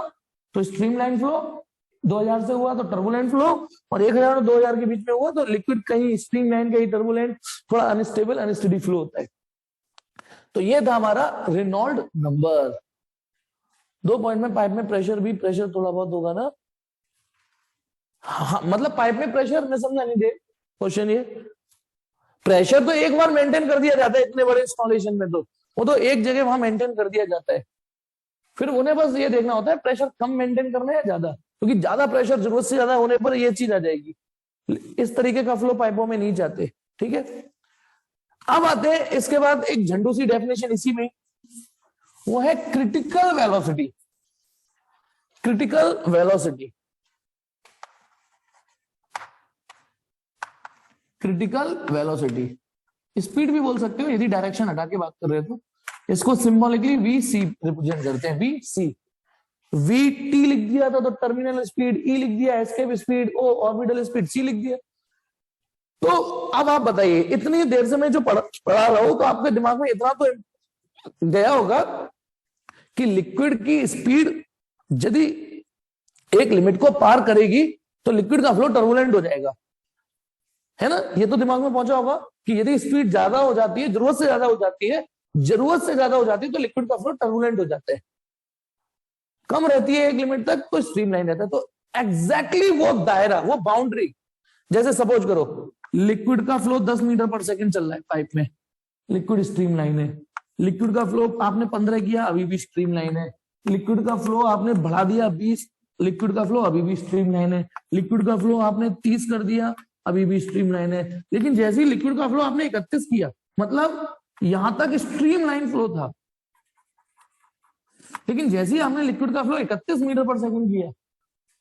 A: तो स्ट्रीमलाइन फ्लो, 2000 से हुआ तो टर्बुलेंट फ्लो, और 1000 और 2000 के बीच में हुआ तो लिक्विड कहीं स्ट्रीमलाइन कहीं टर्बुलेंट, थोड़ा अनस्टेबल अनस्टेडी फ्लो होता है। तो ये था हमारा रेनॉल्ड नंबर। 2 पॉइंट में पाइप में प्रेशर भी, प्रेशर थोड़ा बहुत होगा ना, हाँ, मतलब पाइप में प्रेशर में समझा नहीं दे क्वेश्चन, ये प्रेशर तो एक बार मेंटेन कर दिया जाता है इतने बड़े इंस्टॉलेशन में, तो वो तो एक जगह वहां मेंटेन कर दिया जाता है, फिर उन्हें बस ये देखना होता है प्रेशर कम मेंटेन करना है या ज्यादा, क्योंकि ज्यादा प्रेशर जरूरत से ज्यादा होने पर ये चीज आ जाएगी, इस तरीके का फ्लो पाइपों में नहीं जाते, ठीक है। अब आते हैं इसके बाद एक झंडू सी डेफिनेशन इसी में, वो है critical velocity. Critical velocity, critical velocity, speed भी बोल सकते हो यदि डायरेक्शन हटा के बात कर रहे हो तो। इसको सिंबॉलिकली VC रिप्रेजेंट करते हैं, VC। VT लिख दिया था तो टर्मिनल स्पीड, E लिख दिया escape speed, O orbital speed, C लिख दिया। तो अब आप बताइए, इतनी देर से मैं जो पढ़ा रहा हूं तो आपके दिमाग में इतना तो गया होगा कि लिक्विड की स्पीड यदि एक लिमिट को पार करेगी तो लिक्विड का फ्लो टर्बुलेंट हो जाएगा, है ना, ये तो दिमाग में पहुंचा होगा कि यदि स्पीड ज्यादा हो जाती है, जरूरत से ज्यादा हो जाती है, जरूरत से ज्यादा हो जाती है तो लिक्विड का फ्लो टर्बुलेंट हो जाता है, कम रहती है एक लिमिट तक तो स्ट्रीमलाइन रहता है। तो एग्जैक्टली वो दायरा, वो बाउंड्री, जैसे सपोज करो लिक्विड का फ्लो 10 मीटर पर सेकंड चल रहा है पाइप में, लिक्विड स्ट्रीमलाइन है, लिक्विड का फ्लो आपने 15 किया अभी भी स्ट्रीमलाइन है, लिक्विड का फ्लो आपने बढ़ा दिया 20, लिक्विड का फ्लो अभी भी स्ट्रीमलाइन है, लिक्विड का फ्लो आपने 30 कर दिया अभी भी स्ट्रीमलाइन है। लेकिन जैसे ही लिक्विड का फ्लो आपने 31 किया, मतलब यहां तक स्ट्रीमलाइन फ्लो था, लेकिन जैसे ही हमने लिक्विड का फ्लो 31 मीटर पर सेकंड किया,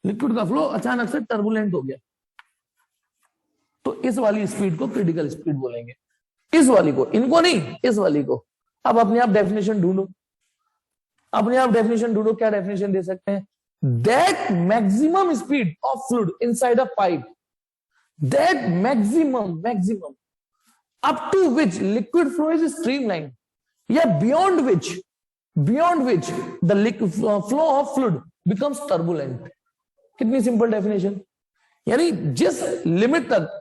A: लिक्विड का फ्लो अचानक से टर्बुलेंट हो गया। तो इस वाली स्पीड को क्रिटिकल स्पीड बोलेंगे, इस वाली को, इनको नहीं, इस वाली को। अब अपने आप डेफिनेशन ढूंढो, अपने आप डेफिनेशन ढूंढो, क्या डेफिनेशन दे सकते हैं? That maximum speed of fluid inside a pipe, that maximum up to which liquid flow is streamline, या beyond which the flow of fluid becomes turbulent. कितनी सिंपल डेफिनेशन, यानी जिस लिमिट तक,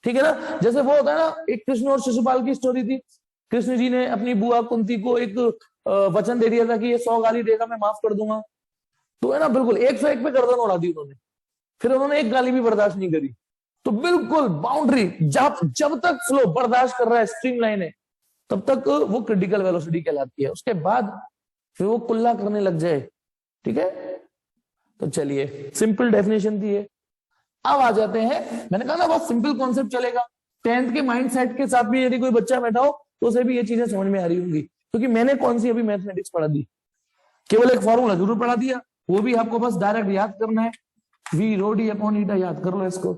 A: ठीक है ना, जैसे वो होता है ना, एक कृष्ण और शिशुपाल की स्टोरी थी। कृष्ण जी ने अपनी बुआ कुंती को एक वचन दे दिया था कि ये 100 गाली देगा मैं माफ कर दूंगा, तो है ना बिल्कुल 101 पे गर्दन उड़ा दी उन्होंने, फिर उन्होंने एक गाली भी बर्दाश्त नहीं करी। तो बिल्कुल बाउंड्री, जब तक फ्लो बर्दाश्त कर रहा है, स्ट्रीमलाइन है, तब तक वो क्रिटिकल वेलोसिटी कहलाती है। उसके बाद फिर वो कुल्ला करने लग जाए, ठीक है। तो चलिए सिंपल डेफिनेशन थी ये। अब आ जाते हैं, मैंने कहा ना बहुत सिंपल कॉन्सेप्ट चलेगा, 10th के माइंडसेट के साथ भी यदि कोई बच्चा बैठा हो तो उसे भी ये चीजें समझ में आ रही होंगी, क्योंकि मैंने कौन सी अभी मैथमेटिक्स पढ़ा दी, केवल एक फॉर्मूला जरूर पढ़ा दिया, वो भी आपको बस डायरेक्ट याद करना है, वी रो डी अपॉन ईटा, याद कर लो इसको।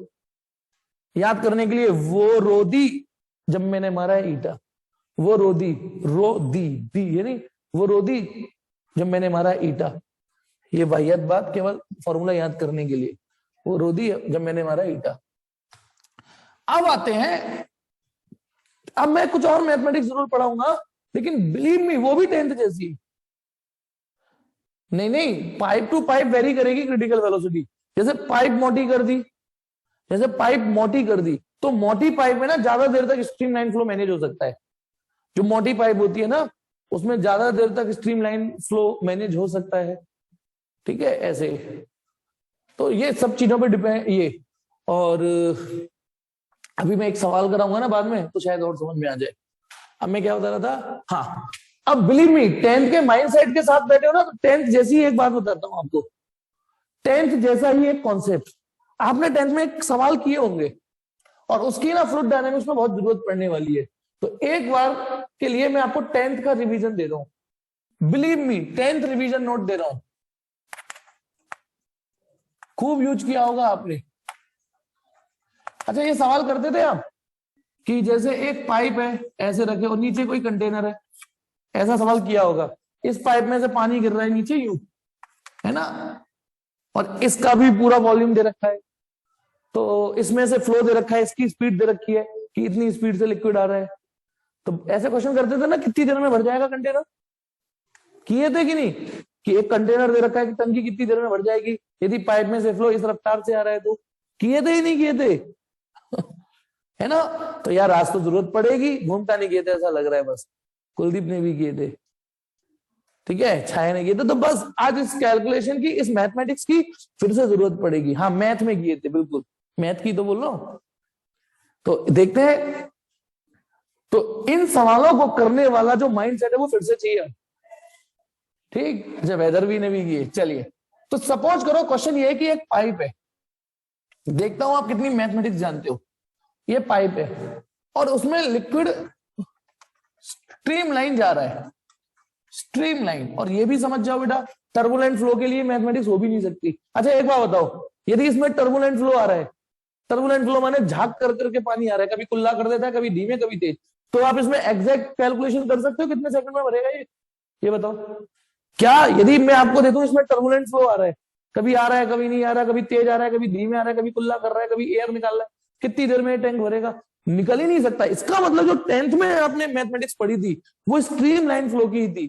A: याद करने के लिए, वो रो दी जब मैंने मारा है ईटा, वो रो दी, रो दी यानी वो रो दी जब मैंने मारा है ईटा, ये वाहियात बात केवल फॉर्मूला याद करने के लिए, वो रो दी जब मैंने मारा ईटा। अब आते हैं, अब मैं कुछ और मैथमेटिक्स जरूर पढ़ाऊंगा, लेकिन बिलीव मी वो भी 10th जैसी नहीं, पाइप टू पाइप वेरी करेगी क्रिटिकल वेलोसिटी। जैसे पाइप मोटी कर दी, जैसे पाइप मोटी कर दी, तो मोटी पाइप में ना ज्यादा देर तक स्ट्रीमलाइन फ्लो मैनेज हो सकता है। जो मोटी पाइप होती है ना, उसमें ज्यादा देर तक स्ट्रीमलाइन फ्लो मैनेज हो सकता है, ठीक है, ऐसे। तो ये सब चीजों पे डिपेंड ये। और अभी मैं एक सवाल कराऊंगा ना बाद में, तो शायद और समझ में आ जाए। अब मैं क्या बता रहा था, हाँ, अब बिलीव मी 10th के माइंडसेट के साथ बैठे हो ना, तो 10th जैसी एक बात बताता हूं आपको, 10th जैसा ही एक कॉन्सेप्ट आपने 10th में एक सवाल किए होंगे, और उसकी ना फ्लूइड डायनामिक्स में बहुत जरूरत पड़ने वाली है। तो एक बार के लिए मैं आपको 10th का रिवीजन दे रहा हूं, believe me 10th revision note दे रहा हूं, खूब यूज किया होगा आपने। अच्छा, ये सवाल करते थे आप कि जैसे एक पाइप है ऐसे रखे और नीचे कोई कंटेनर है, ऐसा सवाल किया होगा, इस पाइप में से पानी गिर रहा है नीचे यूं, है ना, और इसका भी पूरा वॉल्यूम दे रखा है, तो इसमें से फ्लो दे रखा है, इसकी स्पीड दे रखी है कि इतनी स्पीड से लिक्विड आ रहा है। तो ऐसे क्वेश्चन करते थे ना, कितनी देर में भर जाएगा कंटेनर, किए थे कि नहीं, कि एक कंटेनर दे रखा है कि टंकी कितनी देर में भर जाएगी यदि पाइप में से फ्लो इस रफ्तार से आ रहा है, तो किए थे ही नहीं किए थे है ना। तो यार आज तो जरूरत पड़ेगी, घूमता नहीं किए थे ऐसा लग रहा है, बस कुलदीप ने भी किए थे, ठीक है, छाया ने किए थे। तो बस आज इस कैलकुलेशन की, इस मैथमेटिक्स की फिर से जरूरत पड़ेगी। हाँ, मैथ में किए थे, बिल्कुल मैथ की तो बोल रहा हूं। तो देखते हैं, तो इन सवालों को करने वाला जो माइंडसेट है वो फिर से चाहिए, ठीक, जब वेदरवी ने भी किए। चलिए, तो सपोज करो क्वेश्चन ये है कि एक पाइप है, देखता हूं आप कितनी मैथमेटिक्स जानते हो। ये पाइप है और उसमें लिक्विड स्ट्रीमलाइन जा रहा है, स्ट्रीमलाइन। और ये भी समझ जाओ बेटा, टर्बुलेंट फ्लो के लिए मैथमेटिक्स हो भी नहीं सकती। अच्छा एक बात बताओ, यदि इसमें टर्बुलेंट फ्लो आ रहा है, टर्बुलेंट फ्लो माने झाग कर करके पानी आ रहा है, कभी कुल्ला कर देता है, कभी धीमे कभी तेज, तो आप इसमें एग्जैक्ट कैलकुलेशन कर सकते हो कितने सेकंड में भरेगा ये बताओ। क्या यदि मैं आपको देखूं इसमें टर्बुलेंट फ्लो आ रहा है, कभी आ रहा है कभी नहीं आ रहा है, कभी तेज आ रहा है कभी धीमे आ रहा है, कभी कुल्ला कर रहा है कभी एयर निकाल रहा है, कितनी देर में टैंक भरेगा, निकल ही नहीं सकता। इसका मतलब जो 10th में आपने मैथमेटिक्स पढ़ी थी वो स्ट्रीमलाइन फ्लो की थी।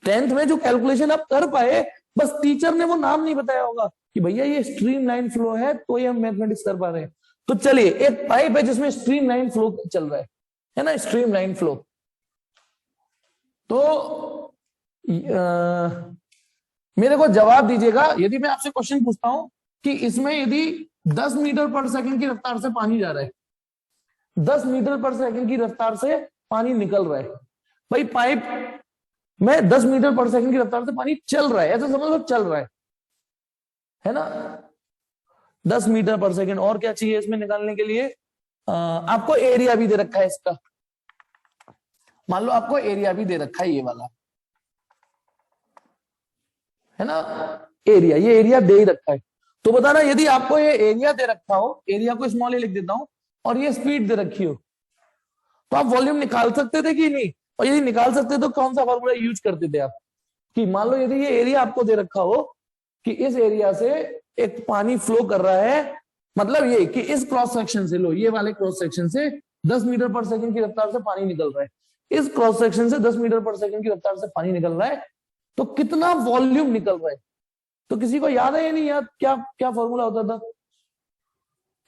A: 10th में जो कैलकुलेशन आप कर पाए, बस टीचर ने वो नाम नहीं बताया होगा कि भैया ये स्ट्रीमलाइन फ्लो है, तो ये हम मैथमेटिक्स कर पा रहे हैं। तो चलिए, एक पाइप है जिसमें स्ट्रीमलाइन फ्लो चल रहा है ना, स्ट्रीमलाइन फ्लो। तो मेरे को जवाब दीजिएगा, यदि मैं आपसे क्वेश्चन पूछता हूं कि इसमें यदि 10 मीटर पर सेकंड की रफ्तार से पानी जा रहा है, 10 मीटर पर सेकंड की रफ्तार से पानी निकल रहा है, भाई पाइप में 10 मीटर पर सेकंड की रफ्तार से पानी चल रहा है, ऐसा समझ लो चल रहा है ना, 10 मीटर पर सेकंड। और क्या चाहिए इसमें निकालने के लिए, आपको एरिया भी दे रखा है इसका, मान लो आपको एरिया भी दे रखा है ये वाला, है ना, एरिया, ये एरिया दे ही रखा है। तो बताना, यदि आपको ये एरिया दे रखा हो, एरिया को स्मॉल ए लिख देता हूं, और ये स्पीड दे रखी हो, तो आप वॉल्यूम निकाल सकते थे कि नहीं? और यदि निकाल सकते तो कौन सा फॉर्मूला यूज करते थे आप? कि मान लो यदि ये एरिया आपको दे रखा हो कि इस एरिया से एक पानी फ्लो कर रहा है, मतलब ये कि इस क्रॉस सेक्शन से, लो ये वाले क्रॉस सेक्शन से 10 मीटर पर सेकंड की रफ्तार से पानी निकल रहा है, इस क्रॉस सेक्शन से 10 मीटर पर सेकंड की रफ्तार से पानी निकल रहा है, तो कितना वॉल्यूम निकल रहा है? तो किसी को याद है या नहीं याद? क्या क्या फॉर्मूला होता था?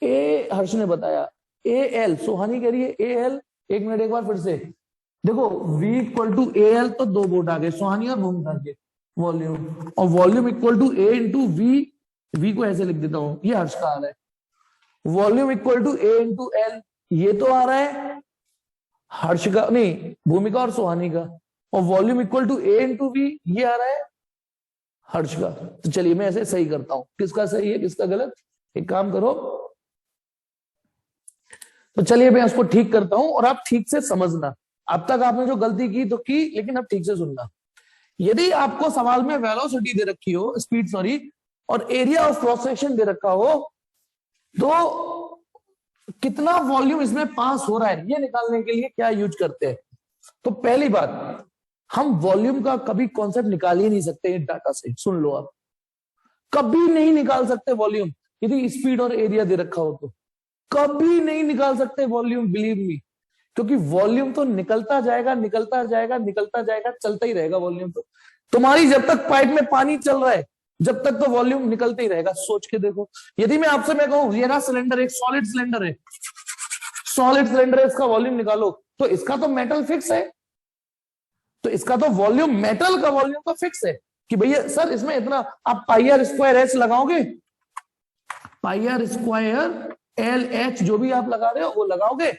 A: ए, हर्ष ने बताया, ए एल, सुहानी कह रही है ए एल, एक मिनट एक बार फिर से देखो, V equal to A L, तो दो बोट आ गए, सुहानी और भूमिका के वॉल्यूम, और volume equal to A into V, V को ऐसे लिख देता हूं, ये हर्ष का आ रहा है, volume equal to A into L, ये तो आ रहा है हर्ष का, नहीं भूमिका और सुहानी का, और volume equal to A into V, ये आ रहा है हर्ष का। तो चलिए मैं ऐसे सही करता हूं, किसका सही है किसका गलत, एक काम करो, तो चलिए मैं उसको ठीक करता हूं और आप ठीक से समझना। अब तक आपने जो गलती की तो की, लेकिन अब ठीक से सुनना। यदि आपको सवाल में वेलोसिटी दे रखी हो, स्पीड सॉरी, और एरिया ऑफ क्रॉस सेक्शन दे रखा हो, तो कितना वॉल्यूम इसमें पास हो रहा है, ये निकालने के लिए क्या यूज करते हैं? तो पहली बात, हम वॉल्यूम का कभी कॉन्सेप्ट निकाल ही नहीं सकते डाटा से, सुन लो आप, कभी नहीं निकाल सकते वॉल्यूम, यदि स्पीड और एरिया दे रखा हो तो कभी नहीं निकाल सकते वॉल्यूम, बिलीव मी, क्योंकि वॉल्यूम तो निकलता जाएगा निकलता जाएगा निकलता जाएगा, चलता ही रहेगा वॉल्यूम। तो तुम्हारी जब तक पाइप में पानी चल रहा है, जब तक तो वॉल्यूम निकलते ही रहेगा। सोच के देखो, यदि मैं आपसे मैं कहूं ये ना सिलेंडर एक सॉलिड सिलेंडर है, सॉलिड सिलेंडर है, इसका वॉल्यूम निकालो, तो इसका तो मेटल फिक्स है, तो इसका तो वॉल्यूम, मेटल का वॉल्यूम तो फिक्स है कि भैया सर इसमें इतना, आप पाई आर स्क्वायर एच लगाओगे, पाई आर स्क्वायर एल एच जो भी आप लगा रहे हो वो लगाओगे,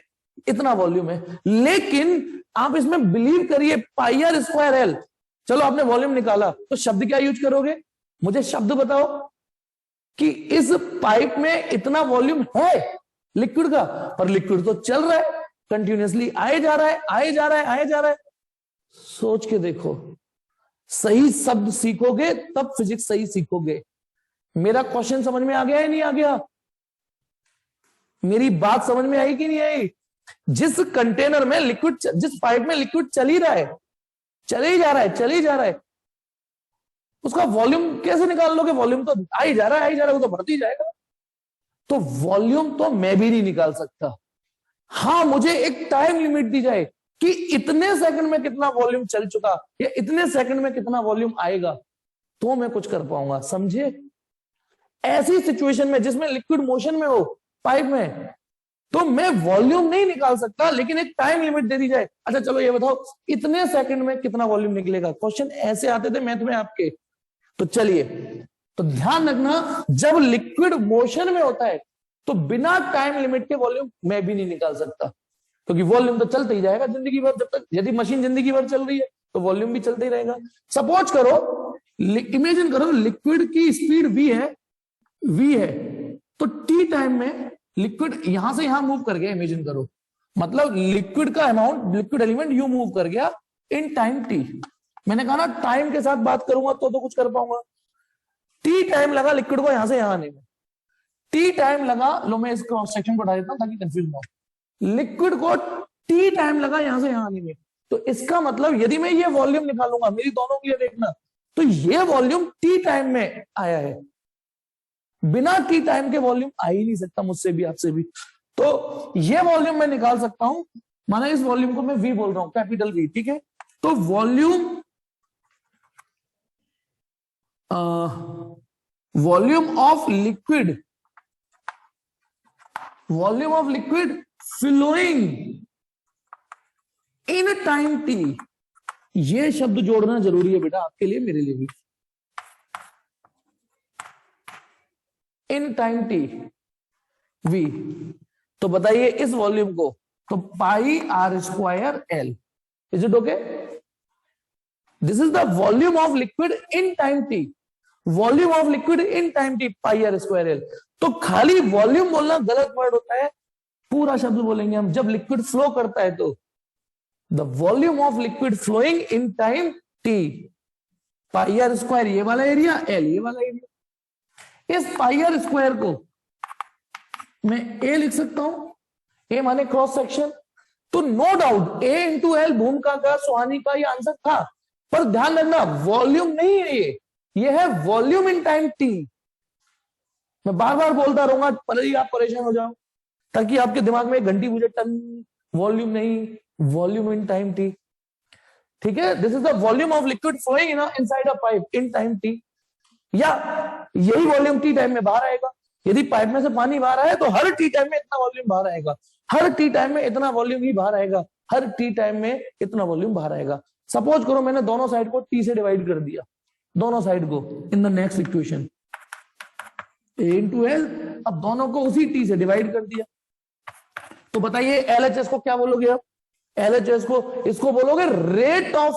A: इतना वॉल्यूम है। लेकिन आप इसमें बिलीव करिए, पाई आर स्क्वायर एल, चलो आपने वॉल्यूम निकाला, तो शब्द क्या यूज करोगे? मुझे शब्द बताओ कि इस पाइप में इतना वॉल्यूम है लिक्विड का, पर लिक्विड तो चल रहा है कंटिन्यूअसली, आए जा रहा है आए जा रहा है आए जा रहा है। सोच के देखो, सही शब्द सीखोगे तब फिजिक्स सही सीखोगे। मेरा क्वेश्चन समझ में आ गया है नहीं आ गया? मेरी बात समझ में आई कि नहीं आई? जिस कंटेनर में लिक्विड, जिस पाइप में लिक्विड चल ही रहा है, चले ही जा रहा है चले ही जा रहा है, उसका वॉल्यूम कैसे निकाल लोगे? वॉल्यूम तो आ ही जा रहा है आ ही जा रहा है, वो तो बढ़ती जाएगा। तो वॉल्यूम तो मैं भी नहीं निकाल सकता। हाँ, मुझे एक टाइम लिमिट दी जाए कि इतने सेकंड में कितना वॉल्यूम चल चुका या इतने सेकंड में कितना वॉल्यूम आएगा, तो मैं कुछ कर पाऊंगा, समझे? ऐसी सिचुएशन में जिसमें लिक्विड मोशन में हो पाइप में, तो मैं वॉल्यूम नहीं निकाल सकता, लेकिन एक टाइम लिमिट दे दी जाए, अच्छा चलो ये बताओ इतने सेकंड में कितना वॉल्यूम निकलेगा। क्वेश्चन ऐसे आते थे मैथ में आपके। तो चलिए, तो ध्यान रखना, जब लिक्विड मोशन में होता है तो बिना टाइम लिमिट के वॉल्यूम मैं भी नहीं निकाल सकता, क्योंकि वॉल्यूम तो चलता ही जाएगा जिंदगी भर, जब तक, यदि मशीन जिंदगी भर चल रही है तो वॉल्यूम भी चलता ही रहेगा। सपोज करो, इमेजिन करो लिक्विड की स्पीड v है, तो t टाइम में लिक्विड यहां से यहां मूव कर गया, इमेजिन करो, मतलब लिक्विड का amount, liquid element you move कर गया इन टाइम t। मैंने कहा ना टाइम के साथ बात करूंगा तो कुछ कर पाऊंगा। t टाइम लगा लिक्विड को यहां से यहां आने में, t टाइम लगा, लो मैं इस क्रॉस सेक्शन को हटा देता हूं ताकि कंफ्यूज ना हो, लिक्विड को t टाइम लगा यहां से यहां आने में। तो इसका मतलब यदि मैं ये वॉल्यूम निकालूंगा, मेरी दोनों के लिए देखना, तो ये वॉल्यूम t टाइम में आया है, बिना t टाइम के वॉल्यूम आ ही नहीं सकता, मुझसे भी आपसे भी। तो ये वॉल्यूम मैं निकाल सकता हूं, माना इस वॉल्यूम को मैं v बोल रहा हूं, कैपिटल V, ठीक है? तो volume of liquid, volume of liquid flowing in time t, ये शब्द जोड़ना जरूरी है बेटा आपके लिए, मेरे लिए भी। इन टाइम t v, तो बताइए इस वॉल्यूम को, तो pi r square l, is it okay? This is the volume of liquid in time t, volume of liquid in time t pi r square l. तो खाली वॉल्यूम बोलना गलत word होता है, पूरा शब्द बोलेंगे हम। जब लिक्विड फ्लो करता है तो the volume of liquid flowing in time t, pi r square ये वाला एरिया, एल ये वाला एरिया। इस पाई आर स्क्वायर को मैं ए लिख सकता हूं, ए माने क्रॉस सेक्शन। तो नो डाउट ए इंटू एल भूमिका का सुहानी का ये आंसर था, पर ध्यान रखना वॉल्यूम नहीं है ये है वॉल्यूम इन टाइम टी। मैं बार बार बोलता रहूंगा, भले ही आप परेशान हो जाओ, ताकि आपके दिमाग में एक घंटी मुझे टन, वॉल्यूम नहीं, वॉल्यूम इन टाइम टी। ठीक है, this is the volume of liquid flowing inside a pipe in time T, या यही वॉल्यूम टी टाइम में बाहर आएगा। यदि पाइप में से पानी बाहर आया तो हर टी टाइम में इतना वॉल्यूम बाहर आएगा, हर टी टाइम में इतना वॉल्यूम ही बाहर आएगा, हर टी टाइम में इतना वॉल्यूम बाहर आएगा। सपोज करो मैंने दोनों साइड को टी से डिवाइड कर दिया, दोनों साइड को in the next equation A into L, अब दोनों को उसी टी से डिवाइड कर दिया। तो बताइए एलएचएस को क्या बोलोगे आप? एलएचएस को, इसको बोलोगे rate of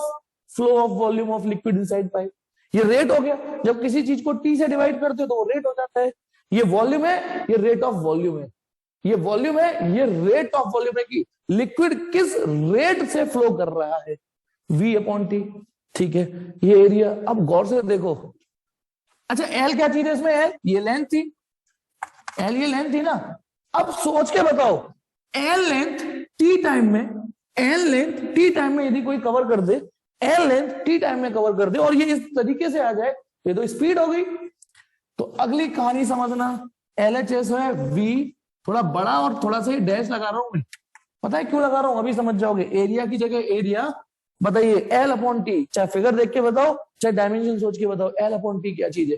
A: flow of volume of liquid inside pipe. ये रेट हो गया, जब किसी चीज को टी से डिवाइड करते हो तो वो रेट हो जाता है। ये वॉल्यूम है, ये रेट ऑफ वॉल्यूम है, ये वॉल्यूम है, ये रेट ऑफ वॉल्यूम है कि लिक्विड किस रेट से फ्लो कर रहा है, V अपॉन टी। ठीक है, ये एरिया। अब गौर से देखो, अच्छा एल क्या चीज है इसमें? एल ये लेंथ थी, एल ये लेंथ थी ना। अब सोच के बताओ, एल लेंथ टी टाइम में, एल लेंथ टी टाइम में यदि कोई कवर कर दे, एल लेंथ टी टाइम में कवर कर दे और ये इस तरीके से आ जाए, ये तो स्पीड हो गई। तो अगली कहानी समझना, एलएचएस है V, थोड़ा बड़ा और थोड़ा सा ही डैश लगा रहा हूं मैं, पता है क्यों लगा रहा हूं? अभी समझ जाओगे। एरिया की जगह एरिया, बताइए एल अपॉन टी, चाहे फिगर देख के बताओ चाहे डायमेंशन सोच के बताओ, एल अपॉन टी क्या चीज है?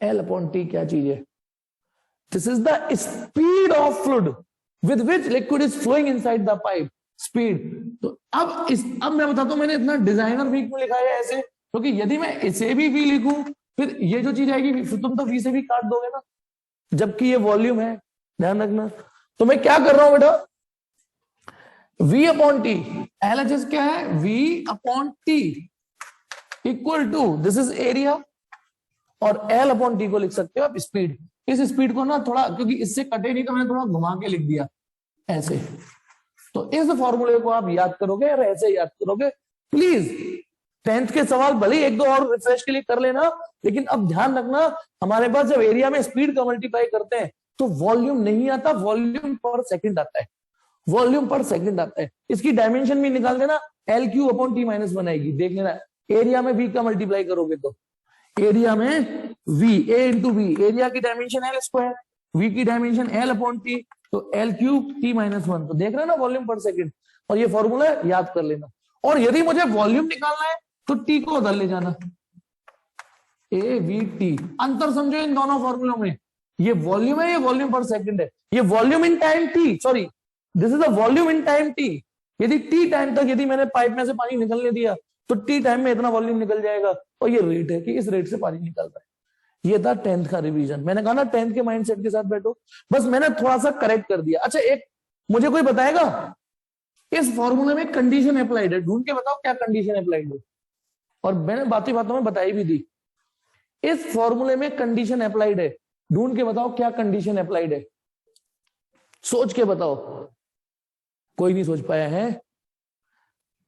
A: एल अपॉन टी क्या चीज है? This is the speed of fluid with which liquid is flowing inside the pipe, speed. तो अब मैं बताता हूं मैंने इतना डिजाइनर वी क्यों लिखा है ऐसे, क्योंकि यदि मैं इसे भी वी लिखूं फिर ये जो चीज आएगी फिर तुम तो वी से भी काट दोगे ना, जबकि ये वॉल्यूम है, ध्यान रखना। तो मैं क्या कर रहा हूं बेटा, V अपॉन टी, एलएचएस क्या है? V upon T equal to, this is area, और L अपॉन टी को लिख सकते हो आप स्पीड। इस स्पीड को ना थोड़ा, क्योंकि इससे कटे नहीं तो मैंने थोड़ा घुमा के लिख दिया ऐसे। तो इस फॉर्मूले को आप याद करोगे और ऐसे याद करोगे। प्लीज 10th के सवाल भले एक दो और रिफ्रेश के लिए कर लेना, लेकिन अब ध्यान रखना हमारे पास जब एरिया में स्पीड का मल्टीप्लाई करते हैं तो वॉल्यूम नहीं आता, वॉल्यूम पर सेकंड आता है, वॉल्यूम पर सेकंड आता है। इसकी डायमेंशन भी निकाल देना, L Q upon T minus one आएगी, देख लेना। एरिया में वी का मल्टीप्लाई करोगे तो एरिया में V, A into V, area की डायमेंशन एल स्क्वायर, वी की डायमेंशन एल अपॉन टी, तो L cube T minus one. तो देख रहे ना वॉल्यूम पर सेकंड, और ये फॉर्मूला याद कर लेना। और यदि मुझे वॉल्यूम निकालना है तो टी को उधर ले जाना, ए वी टी। अंतर समझो इन दोनों फॉर्मूलों में, ये वॉल्यूम है, ये वॉल्यूम पर सेकंड है, ये volume in time T, sorry this is the volume in time T. यदि टी टाइम तक यदि मैंने पाइप में से पानी निकलने दिया तो टी टाइम में इतना वॉल्यूम निकल जाएगा, और ये रेट है कि इस रेट से पानी निकल रहा है। ये था 10th का रिवीजन। मैंने कहा ना 10th के माइंडसेट के साथ बैठो, बस मैंने थोड़ा सा करेक्ट कर दिया। अच्छा एक मुझे कोई बताएगा, इस फॉर्मूले में कंडीशन अप्लाइड है, ढूंढ के बताओ क्या कंडीशन अप्लाइड है। और मैंने बातों बातों में बताई भी दी, इस फॉर्मूले में कंडीशन अप्लाइड है, ढूंढ के बताओ क्या कंडीशन अप्लाइड है, सोच के बताओ। कोई नहीं सोच पाया है?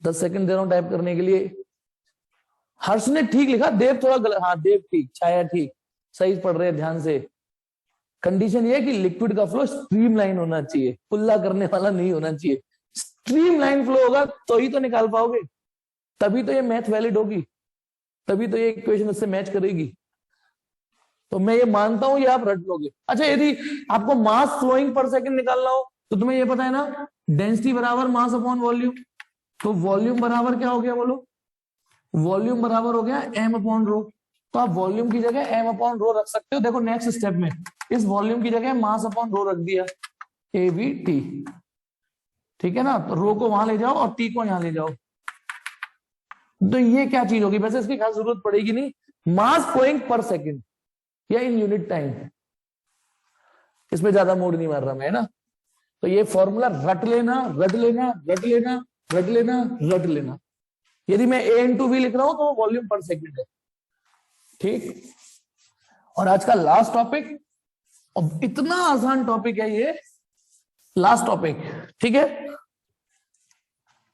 A: 10 सेकंड दे रहा हूं टाइप करने के लिए। हर्ष ने ठीक लिखा, देव थोड़ा गलत, हाँ देव ठीक, छाया ठीक, सही पढ़ रहे हैं ध्यान से। कंडीशन ये है कि लिक्विड का फ्लो स्ट्रीमलाइन होना चाहिए, कुल्ला करने वाला नहीं होना चाहिए। स्ट्रीमलाइन फ्लो होगा तो ही तो निकाल पाओगे, तभी तो ये मैथ वैलिड होगी, तभी तो ये इक्वेशन उससे मैच करेगी। तो मैं ये मानता हूं ये आप रट लोगे। अच्छा यदि आपको मास फ्लोइंग पर सेकंड निकालना हो तो तुम्हें ये पता है ना, डेंसिटी बराबर मास अपॉन वॉल्यूम। तो वॉल्यूम बराबर क्या हो गया बोलो? वॉल्यूम बराबर हो गया एम अपॉन रो। तो आप वॉल्यूम की जगह एम अपॉन रो रख सकते हो। देखो नेक्स्ट स्टेप में इस वॉल्यूम की जगह मास अपॉन रो रख दिया, ए वी टी, ठीक है ना। तो रो को वहां ले जाओ और टी को यहां ले जाओ। तो ये क्या चीज होगी? वैसे इसकी खास जरूरत पड़ेगी नहीं, मास फ्लोइंग पर सेकंड या इन यूनिट टाइम, इसमें ज्यादा मूड नहीं मार रहा मैं, है ना। तो ये फॉर्मूला रट लेना, रट लेना, रट लेना, रट लेना, रट लेना। यदि मैं ए इंटू वी लिख रहा हूं तो वो वॉल्यूम पर सेकंड है, ठीक। और आज का लास्ट टॉपिक, और इतना आसान टॉपिक है ये, लास्ट टॉपिक, ठीक है।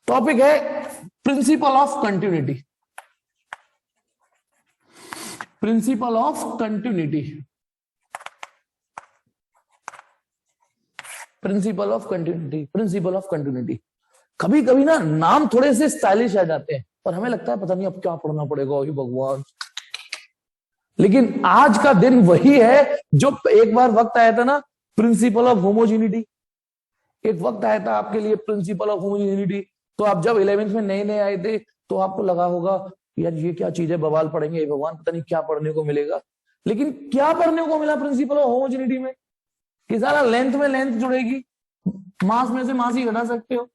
A: टॉपिक है principle of continuity. Principle of continuity, principle of continuity, principle of continuity. कभी कभी ना नाम थोड़े से स्टाइलिश आ जाते हैं और हमें लगता है पता नहीं अब क्या पढ़ना पड़ेगा, हे भगवान। लेकिन आज का दिन वही है जो एक बार वक्त आया था ना, प्रिंसिपल ऑफ होमोजेनिटी। एक वक्त आया था आपके लिए प्रिंसिपल ऑफ होमोजेनिटी, तो आप जब 11th में नए नए आए थे तो आपको लगा होगा यार ये क्या चीज है, बवाल पढ़ेंगे, भगवान पता नहीं क्या पढ़ने को मिलेगा। लेकिन क्या पढ़ने को मिला प्रिंसिपल ऑफ होमोजेनिटी में कि सारा लेंथ में लेंथ जुड़ेगी, मास में से मास ही घटा सकते हो।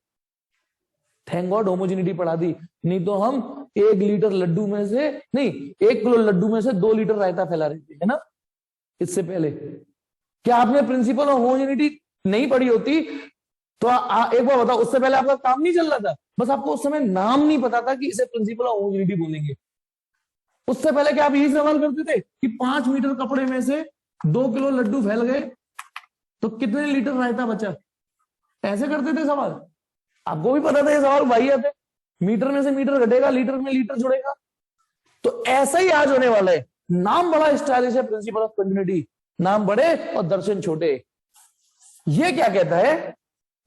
A: थैंक गॉड होमोजेनिटी पढ़ा दी, नहीं तो हम 1 लीटर लड्डू में से नहीं 1 किलो लड्डू में से 2 लीटर रायता फैला रहे थे, है ना। इससे पहले क्या आपने प्रिंसिपल ऑफ होमोजेनिटी नहीं पढ़ी होती तो एक बार बताओ, उससे पहले आपका काम नहीं चल रहा था, बस आपको उस समय नाम नहीं पता था कि इसे प्रिंसिपल ऑफ होमोजेनिटी बोलेंगे। उससे पहले क्या आप यही सवाल करते थे कि 5 मीटर कपड़े में से 2 किलो लड्डू फैल गए तो कितने लीटर रायता बचा, ऐसे करते थे सवाल। आपको भी पता था ये सवाल भाई आते, मीटर में से मीटर घटेगा, लीटर में लीटर जुड़ेगा। तो ऐसा ही आज होने वाला है। नाम बड़ा स्टाइलिश है प्रिंसिपल ऑफ कंटिन्यूटी, नाम बड़े और दर्शन छोटे। ये क्या कहता है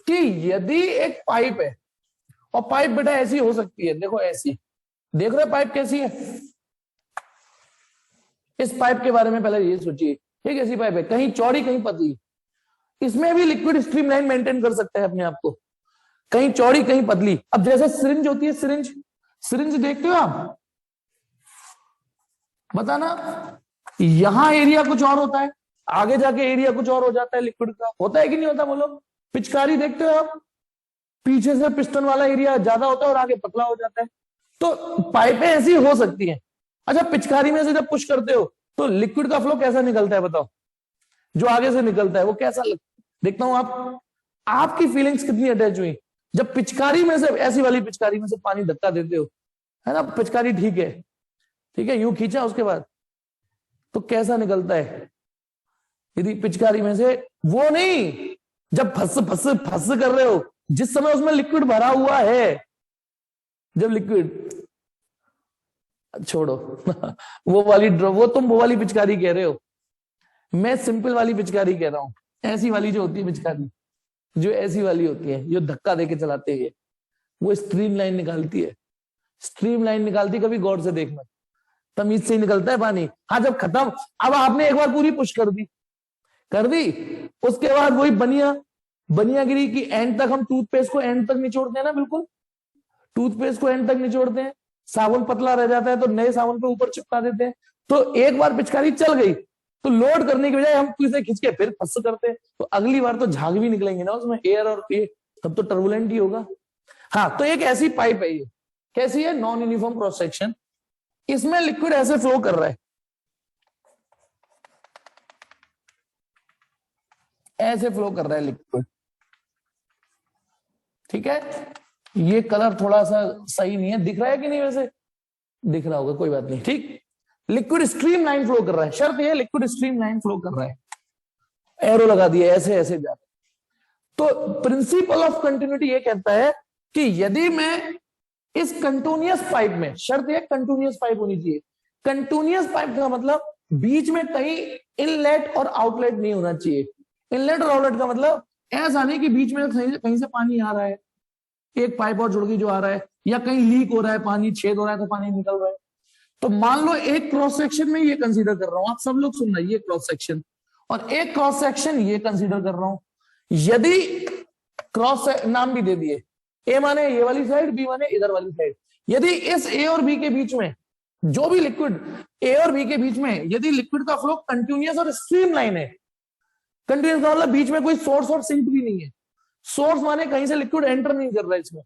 A: कि यदि एक पाइप है, और पाइप बेटा ऐसी हो सकती है, देखो ऐसी, देख रहे पाइप कैसी है। इस पाइप के बारे में पहले ये सोचिए, ये कैसी पाइप है, कहीं चौड़ी कहीं पतली। इसमें भी लिक्विड स्ट्रीमलाइन मेंटेन कर सकता है अपने आप को, कहीं चौड़ी कहीं पतली। अब जैसे सिरिंज होती है, सिरिंज, सिरिंज देखते हो आप, बताना, यहां एरिया कुछ और होता है, आगे जाके एरिया कुछ और हो जाता है लिक्विड का, होता है कि नहीं होता बोलो। पिचकारी देखते हो आप, पीछे से पिस्टन वाला एरिया ज्यादा होता है और आगे पतला हो जाता है। तो पाइपें ऐसी हो सकती हैं। अच्छा, पिचकारी में से जब पुश करते हो तो लिक्विड का फ्लो कैसा निकलता है बताओ, जो आगे से निकलता है वो कैसा देखता हूं आप, आपकी फीलिंग्स कितनी अटैच हुई जब पिचकारी में से, ऐसी वाली पिचकारी में से पानी धक्का देते हो, है ना। पिचकारी ठीक है, ठीक है, यूं खींचा उसके बाद तो कैसा निकलता है। यदि पिचकारी में से, वो नहीं जब फस फस फस कर रहे हो, जिस समय उसमें लिक्विड भरा हुआ है, जब लिक्विड, छोड़ो वो वाली वो तुम वो वाली पिचकारी कह रहे हो, मैं सिंपल वाली पिचकारी कह रहा हूं। ऐसी वाली जो होती है पिचकारी, जो ऐसी वाली होती है, जो धक्का देके चलाते हैं, वो स्ट्रीम लाइन निकालती है, स्ट्रीम लाइन निकालती, कभी गौर से देखना, तमीज से ही निकलता है पानी। हाँ जब खत्म, अब आपने एक बार पूरी पुश कर दी, उसके बाद वही बनियागिरी की एंड तक, हम टूथपेस्ट को एंड तक निचोड़ते हैं ना, बिल्कुल टूथपेस्ट को एंड तक निचोड़ते हैं, साबुन पतला रह जाता है तो नए साबुन पे ऊपर चिपका देते हैं। तो एक बार पिचकारी चल गई तो लोड करने की बजाय हम इसे खींच के फिर फंस करते हैं, तो अगली बार तो झाग भी निकलेंगे ना उसमें, एयर और ये तब तो टर्बुलेंट ही होगा। हाँ, तो एक ऐसी पाइप है, ये कैसी है, नॉन यूनिफॉर्म क्रॉस सेक्शन, इसमें लिक्विड ऐसे फ्लो कर रहा है, ऐसे फ्लो कर रहा है लिक्विड, ठीक है। ये कलर थोड़ा सा सही नहीं है, दिख रहा है कि नहीं, वैसे दिख रहा होगा, कोई बात नहीं, ठीक। लिक्विड स्ट्रीम लाइन फ्लो कर रहा है, शर्त यह लिक्विड स्ट्रीम लाइन फ्लो कर रहा है, एरो लगा दिया, ऐसे ऐसे जा रहा है। तो प्रिंसिपल ऑफ कंटिन्यूटी ये कहता है कि यदि मैं इस कंटिन्यूअस पाइप में, शर्त यह कंटिन्यूअस पाइप होनी चाहिए। कंटिन्यूअस पाइप का मतलब बीच में कहीं इनलेट और आउटलेट नहीं होना चाहिए। इनलेट और आउटलेट का मतलब ऐसा नहीं कि बीच में कहीं से पानी आ रहा है, एक पाइप और जुड़ के जो आ रहा है, या कहीं लीक हो रहा है, पानी छेद हो रहा है तो पानी निकल रहा है। तो मान लो एक क्रॉस सेक्शन में ये कंसीडर कर रहा हूं, आप सब लोग सुन रहे हैं, ये क्रॉस सेक्शन, और एक क्रॉस सेक्शन ये कंसीडर कर रहा हूं। यदि क्रॉस नाम भी दे दिए, ए माने ये वाली साइड, बी माने इधर वाली साइड, यदि इस ए और बी के बीच में जो भी लिक्विड, ए और बी के बीच में यदि लिक्विड का फ्लो कंटिन्यूअस और स्ट्रीम लाइन है, कंटिन्यूअस का मतलब बीच में कोई सोर्स और सिंक भी नहीं है। सोर्स माने कहीं से लिक्विड एंटर नहीं कर रहा है इसमें,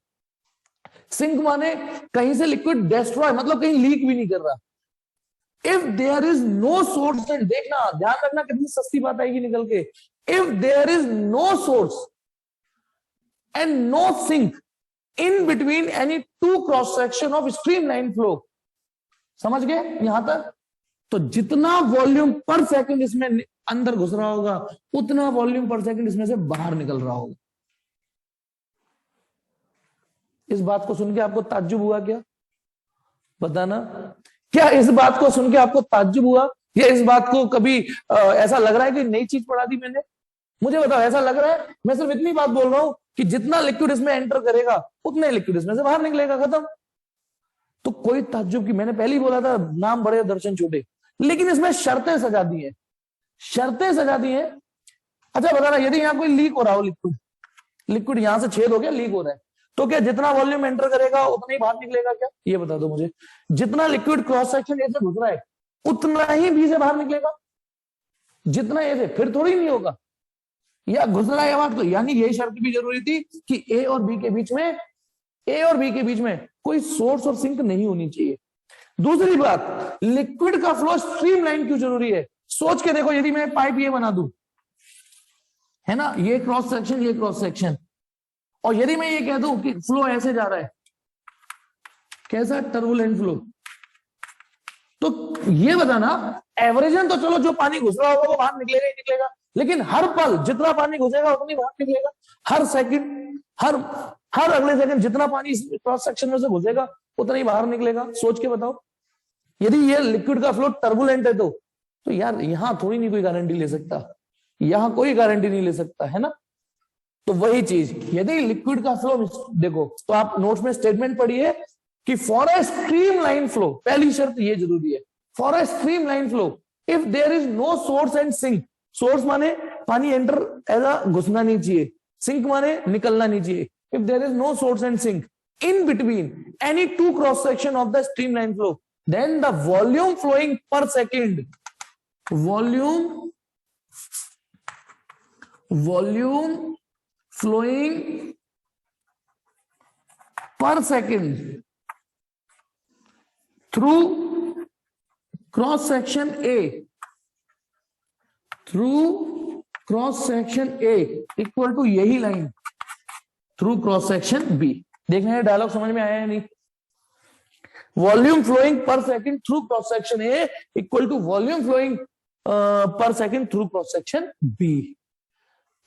A: सिंक माने कहीं से लिक्विड डिस्ट्रॉय, मतलब कहीं लीक भी नहीं कर रहा। If there is no source, देखना ध्यान रखना कितनी सस्ती बात आएगी निकल के, if there is no source and no sink in between any two cross section of streamline flow, समझ गए यहां तक। तो जितना वॉल्यूम पर सेकंड इसमें अंदर घुस रहा होगा, उतना वॉल्यूम पर सेकंड इसमें से बाहर निकल रहा होगा। इस बात को सुन के आपको ताज्जुब हुआ क्या, बताना। क्या इस बात को सुन के आपको ताज्जुब हुआ, या इस बात को कभी ऐसा लग रहा है कि नई चीज पढ़ा दी मैंने? मुझे बताओ, ऐसा लग रहा है? मैं सिर्फ इतनी बात बोल रहा हूं कि जितना लिक्विड इसमें एंटर करेगा उतने लिक्विड इसमें से बाहर निकलेगा, खत्म। तो कोई ताज्जुब की, मैंने पहले ही बोला था नाम बड़े दर्शन छोटे, लेकिन इसमें शर्तें सजा दी हैं, शर्तें सजा दी हैं। अच्छा बताना, यदि यहाँ कोई लीक हो रहा हो, लिक्विड लिक्विड यहां से छेद हो गया, लीक हो रहा है, तो क्या जितना वॉल्यूम एंटर करेगा उतना ही बाहर निकलेगा क्या? ये बता दो मुझे। जितना लिक्विड क्रॉस सेक्शन ए से घुस रहा है उतना ही बी से बाहर निकलेगा, जितना ए से, फिर थोड़ी नहीं होगा, या घुस रहा है बाहर। तो यानी यही शर्त भी जरूरी थी कि ए और बी के बीच में, ए और बी के बीच में कोई सोर्स और सिंक नहीं होनी चाहिए। दूसरी बात, लिक्विड का फ्लो स्ट्रीमलाइन क्यों जरूरी है? सोच के देखो, यदि मैं पाइप ये बना दूं, है ना, ये क्रॉस सेक्शन, ये क्रॉस सेक्शन, और यदि मैं ये कह दूं कि फ्लो ऐसे जा रहा है, कैसा टर्बुलेंट फ्लो, तो ये बताना, एवरेजन तो चलो जो पानी घुस रहा होगा वो बाहर निकलेगा ही निकलेगा, लेकिन हर पल जितना पानी घुसेगा उतनी बाहर निकलेगा, हर सेकंड, हर अगले सेकंड जितना पानी इस क्रॉस सेक्शन में से घुसेगा उतना ही बाहर निकलेगा। सोच के बताओ, यदि ये लिक्विड का फ्लो टर्बुलेंट है तो यार यहां थोड़ी नहीं कोई गारंटी ले सकता, यहां कोई गारंटी नहीं ले सकता, है ना। तो वही चीज, यदि लिक्विड का फ्लो, देखो तो आप नोट्स में स्टेटमेंट पढ़िए कि फॉर ए स्ट्रीमलाइन फ्लो, पहली शर्त ये जरूरी है, for a streamline flow if there is no source and sink, source माने पानी एंटर ऐसा घुसना नहीं चाहिए, सिंक माने निकलना नहीं चाहिए, if there is no source and sink in between any two cross section of the streamline flow, then the volume flowing per second, volume flowing per second through cross section A, through cross section A equal to यही line through cross section B। देखना है dialogue समझ में आया है नहीं? Volume flowing per second through cross section A equal to volume flowing per second through cross section B.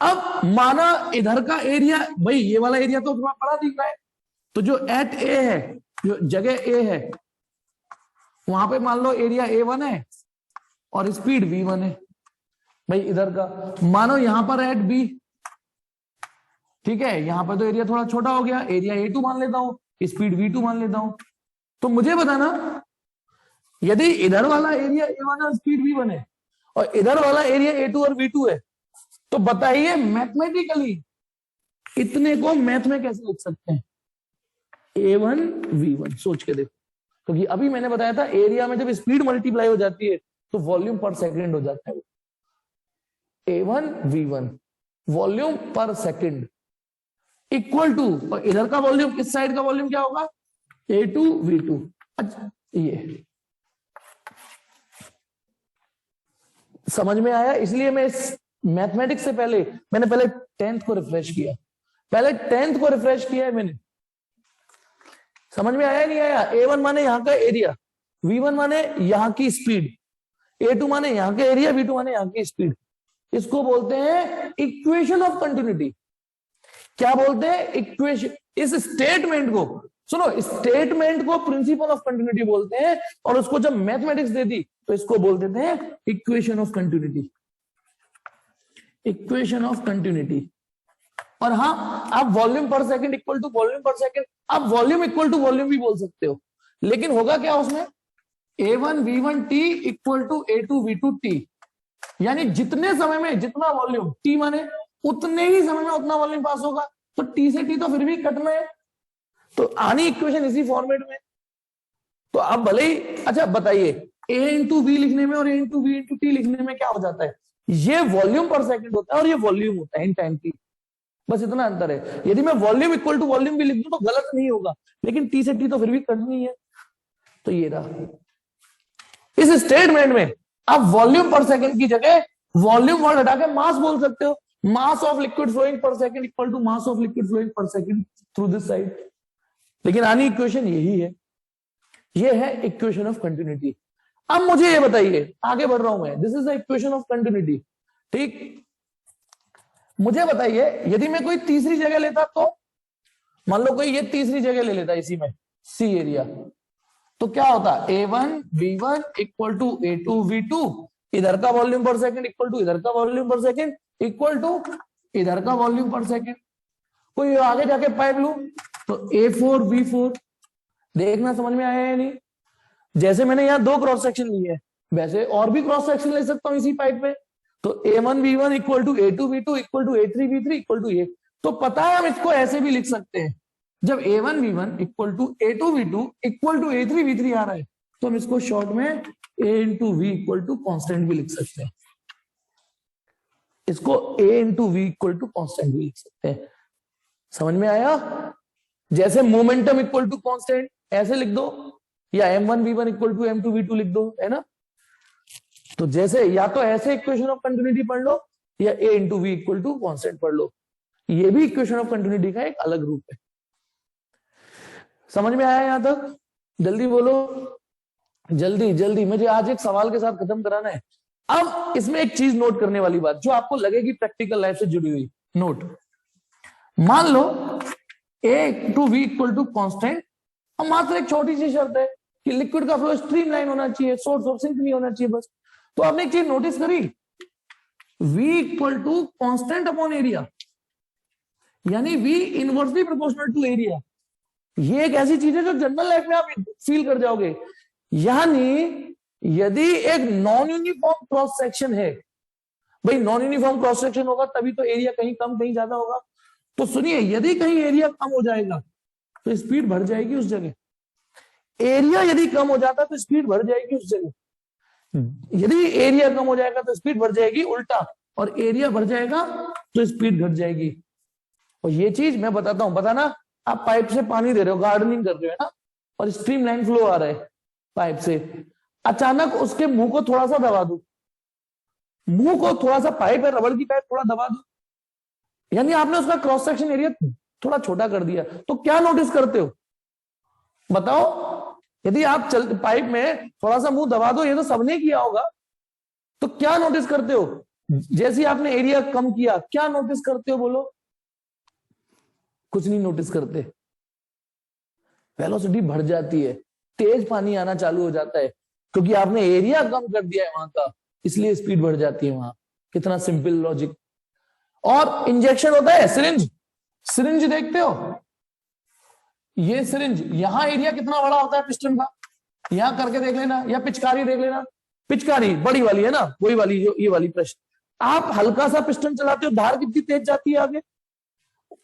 A: अब माना इधर का एरिया, भाई ये वाला एरिया तो थोड़ा बड़ा दिख रहा है, तो जो एट ए है, जो जगह ए है, वहां पे मान लो एरिया A1 है और स्पीड V1 है। भाई इधर का मानो यहां पर एट बी, ठीक है, यहां पर तो एरिया थोड़ा छोटा हो गया, एरिया A2 मान लेता हूं, स्पीड V2 मान लेता हूं। तो मुझे बताना, यदि इधर वाला एरिया A1 और स्पीड V1 है और इधर वाला एरिया A2 और V2 है, तो बताइए मैथमेटिकली इतने को मैथ में कैसे लिख सकते हैं? A1 V1, सोच के देखो, क्योंकि अभी मैंने बताया था एरिया में जब स्पीड मल्टीप्लाई हो जाती है तो वॉल्यूम पर सेकंड हो जाता है। A1 V1 वॉल्यूम पर सेकंड इक्वल टू, और इधर का वॉल्यूम, इस साइड का वॉल्यूम क्या होगा? A2 V2। अच्छा ये समझ में आया? इसलिए मैं इस मैथमेटिक्स से पहले मैंने पहले 10th को रिफ्रेश किया, पहले 10th को रिफ्रेश किया है मैंने। समझ में आया नहीं आया? A1 माने यहां का एरिया, V1 माने यहां की स्पीड, A2 माने यहां का एरिया, V2 माने यहां की स्पीड। इसको बोलते हैं इक्वेशन ऑफ कंटिन्यूटी। क्या बोलते हैं? इक्वेशन। इस स्टेटमेंट को सुनो, स्टेटमेंट को प्रिंसिपल ऑफ कंटिन्यूटी बोलते हैं, और उसको जब मैथमेटिक्स दे दी तो इसको बोल देते हैं equation of continuity, equation of continuity. और हाँ, आप वॉल्यूम पर सेकंड इक्वल टू वॉल्यूम पर सेकंड, आप वॉल्यूम इक्वल टू वॉल्यूम भी बोल सकते हो, लेकिन होगा क्या उसमें? A1 V1 T equal to A2 V2 T, यानी जितने समय में जितना वॉल्यूम, T माने उतने ही समय में उतना वॉल्यूम पास होगा, तो T से T तो फिर भी कटना है, तो आनी इक्वेशन इसी फॉर्मेट में। तो आप भले ही, अच्छा बताइए, A इंटू बी लिखने में और A into B into T लिखने में क्या हो जाता है? ये वॉल्यूम पर सेकंड होता है और ये वॉल्यूम होता है इन टाइम की, बस इतना अंतर है। यदि मैं वॉल्यूम इक्वल टू वॉल्यूम भी लिख दूं तो गलत नहीं होगा, लेकिन T से T तो फिर भी कटनी है। तो ये रहा, इस स्टेटमेंट में आप वॉल्यूम पर सेकंड की जगह वॉल्यूम वर्ड हटा के मास बोल सकते हो। Mass of liquid flowing per second equal to mass of liquid flowing per second through this side, लेकिन आनी इक्वेशन यही है, ये है इक्वेशन ऑफ कंटिन्यूटी। अब मुझे ये बताइए, आगे बढ़ रहा हूं मैं, this is the equation of continuity, ठीक। मुझे बताइए, यदि मैं कोई तीसरी जगह लेता तो, मान लो कोई ये तीसरी जगह ले लेता इसी में, सी एरिया, तो क्या होता है A1V1 इक्वल टू A2V2, इधर का वॉल्यूम पर सेकंड इक्वल टू इधर का वॉल्यूम पर सेकंड इक्वल टू इधर का वॉल्यूम पर सेकंड। कोई आगे जाके पाइप लू तो A4V4, देखना समझ में आया या नहीं। जैसे मैंने यहाँ दो क्रॉस सेक्शन लिए है, वैसे और भी क्रॉस सेक्शन ले सकता हूँ इसी पाइप में। तो A1V1 equal to A2V2 equal to A3V3 equal to A। तो पता है हम इसको ऐसे भी लिख सकते हैं, जब A1V1 equal to A2V2 equal to A3V3 आ रहा है तो हम इसको शॉर्ट में A into V equal to constant भी लिख सकते हैं। इसको A into V equal to constant भी लिख सकते हैं। समझ में आया? जैसे मोमेंटम इक्वल टू कॉन्स्टेंट ऐसे लिख दो, या M1V1 इक्वल टू M2V2 लिख दो, है ना। तो जैसे या तो ऐसे इक्वेशन ऑफ कंटिन्यूटी पढ़ लो, या A into V equal to constant पढ़ लो। ये भी इक्वेशन ऑफ कंटिन्यूटी का एक अलग रूप है। समझ में आया यहां तक? जल्दी बोलो, जल्दी जल्दी, मुझे आज एक सवाल के साथ खत्म कराना है। अब इसमें एक चीज नोट करने वाली बात जो आपको लगेगी प्रैक्टिकल लाइफ से जुड़ी हुई। नोट, मान लो A to V equal to constant, अब मात्र एक छोटी सी शर्त है कि लिक्विड का फ्लो स्ट्रीमलाइन होना चाहिए, सोर्स ऑफ सिंक नहीं होना चाहिए बस। तो आपने एक चीज नोटिस करी, V equal to constant upon area, यानी V inversely proportional to area. ये एक ऐसी चीज है जो जनरल लाइफ में आप फील कर जाओगे। यानी यदि एक नॉन यूनिफॉर्म क्रॉस सेक्शन है, भाई नॉन यूनिफॉर्म क्रॉस सेक्शन होगा तभी तो एरिया कहीं कम कहीं ज्यादा होगा। तो सुनिए, यदि कहीं एरिया कम हो जाएगा तो स्पीड बढ़ जाएगी उस जगह, एरिया यदि कम हो जाता तो स्पीड बढ़ जाएगी उस जगह। यदि एरिया कम हो जाएगा तो स्पीड बढ़ जाएगी, उल्टा, और एरिया बढ़ जाएगा तो स्पीड घट जाएगी। और ये चीज मैं बताता हूं, बताना, आप पाइप से पानी दे रहे हो, गार्डनिंग कर रहे हो ना, और स्ट्रीम लाइन फ्लो आ रहा है पाइप से, अचानक उसके मुंह को थोड़ा सा दबा दो, मुंह को थोड़ा सा, पाइप है रबड़ की पाइप, थोड़ा दबा दो, यानी आपने उसका क्रॉस सेक्शन एरिया थोड़ा छोटा कर दिया। तो क्या नोटिस करते हो बताओ? यदि आप पाइप में थोड़ा सा मुंह दबा दो, ये तो सबने किया होगा, तो क्या नोटिस करते हो? जैसे आपने एरिया कम किया, क्या नोटिस करते हो बोलो? कुछ नहीं नोटिस करते, वेलोसिटी बढ़ जाती है, तेज पानी आना चालू हो जाता है, क्योंकि आपने एरिया कम कर दिया है वहां का, इसलिए स्पीड बढ़ जाती है वहां। कितना सिंपल लॉजिक। और इंजेक्शन होता है सिरिंज, सिरिंज देखते हो, ये सिरिंज, यहां एरिया कितना बड़ा होता है पिस्टन का, यहां करके देख लेना, या पिचकारी देख लेना, पिचकारी बड़ी वाली है ना, वही वाली जो ये वाली प्रश्न, आप हल्का सा पिस्टन चलाते हो, धार कितनी तेज जाती है आगे,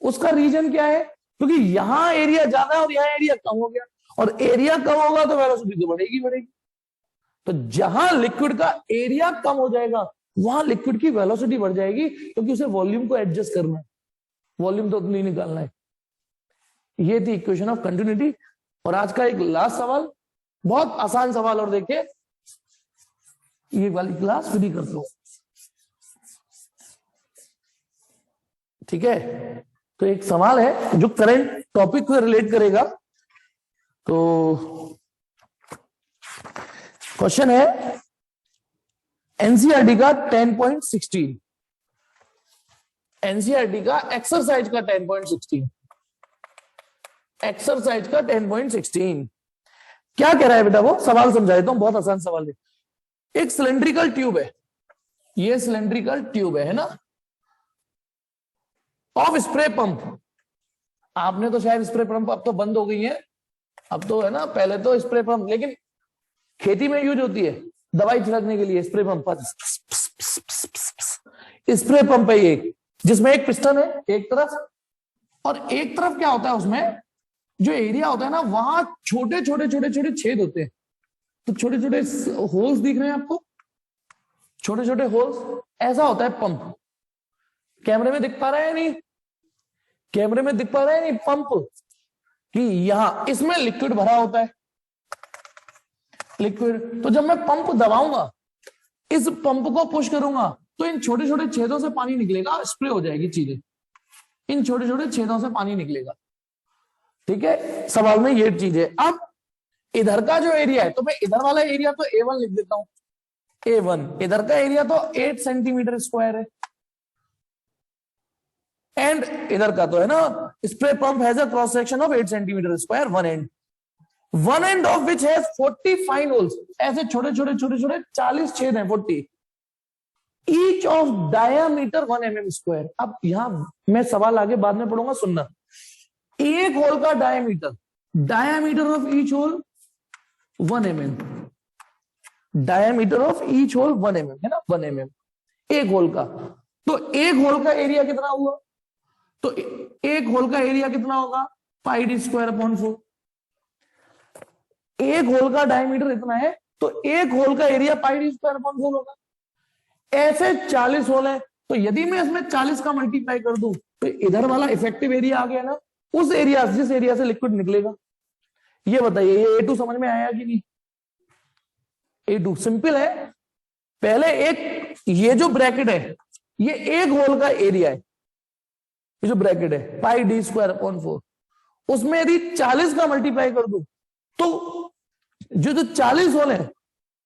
A: उसका रीजन क्या है? क्योंकि यहां एरिया ज्यादा है और यहां एरिया कम हो गया, और एरिया कम होगा तो वेलोसिटी तो बढ़ेगी बढ़ेगी। तो जहां लिक्विड का एरिया कम हो जाएगा वहां लिक्विड की वेलोसिटी बढ़ जाएगी, क्योंकि उसे वॉल्यूम को एडजस्ट करना है, वॉल्यूम तो नहीं निकालना है। ये थी इक्वेशन ऑफ कंटिन्यूटी। और आज का एक लास्ट सवाल, बहुत आसान सवाल, और देखिए ये वाली क्लास फ्री कर दो, ठीक है। तो एक सवाल है जो करंट टॉपिक को रिलेट करेगा। तो क्वेश्चन है एनसीईआरटी का 10.16, एनसीईआरटी का एक्सरसाइज का 10.16, एक्सरसाइज का 10.16 क्या कह रहा है बेटा? वो सवाल समझा देता हूं, बहुत आसान सवाल है। एक सिलेंड्रिकल ट्यूब है, ये सिलेंड्रिकल ट्यूब है ना, ऑफ स्प्रे पंप। आपने तो शायद स्प्रे पंप, अब तो बंद हो गई है, अब तो है ना, पहले तो स्प्रे पंप, लेकिन खेती में यूज होती है दवाई छिड़कने के लिए, स्प्रे पंप। स्प्रे पंप है ये, जिसमें एक पिस्टन है एक तरफ, और एक तरफ क्या होता है, उसमें जो एरिया होता है ना, वहां छोटे छोटे छोटे छोटे छेद होते हैं। तो छोटे छोटे होल्स दिख रहे हैं आपको, छोटे छोटे होल्स, ऐसा होता है पंप। कैमरे में दिख पा रहा है नहीं? कैमरे में दिख पा रहा है नहीं पंप? कि यहां इसमें लिक्विड भरा होता है, लिक्विड। तो जब मैं पंप दबाऊंगा, इस पंप को पुश करूंगा, तो इन छोटे छोटे छेदों से पानी निकलेगा, स्प्रे हो जाएगी चीजें, इन छोटे छोटे छेदों से पानी निकलेगा, ठीक है। सवाल में ये चीज है। अब इधर का जो एरिया है, तो मैं इधर वाला एरिया तो A1 लिख देता हूं, A1। इधर का एरिया तो 8 सेंटीमीटर स्क्वायर है, एंड इधर का तो है ना, spray pump has a cross section of 8 centimetre square one and. One end of which has 40 fine holes, ऐसे छोटे छोटे छोटे छोटे 40 छेद हैं, 40, each of diameter 1 mm square. अब यहां मैं सवाल आगे बाद में पढ़ूंगा, सुनना। एक होल का diameter, diameter of each hole 1 mm, diameter of each hole 1 mm है ना, 1 mm एक होल का। तो एक होल का एरिया कितना हुआ? तो एक होल का एरिया कितना होगा? पाई डी स्क्वायर अपॉन 4। एक होल का डायमीटर इतना है, तो एक होल का area pi D square upon 4 होगा। ऐसे 40 होल है, तो यदि मैं इसमें 40 का मल्टीप्लाई कर दूं तो इधर वाला इफेक्टिव एरिया आ गया ना, उस एरिया, जिस एरिया से लिक्विड निकलेगा। ये बताइए, ये A2 समझ में आया कि नहीं? A2 सिंपल है। पहले एक, ये जो ब्रैकेट है, ये एक होल का एरिया है, ये जो ब्रैकेट है पाई डी स्क्वायर अपॉन 4, उसमें यदि 40 का मल्टीप्लाई कर दूं तो जो 40 होल है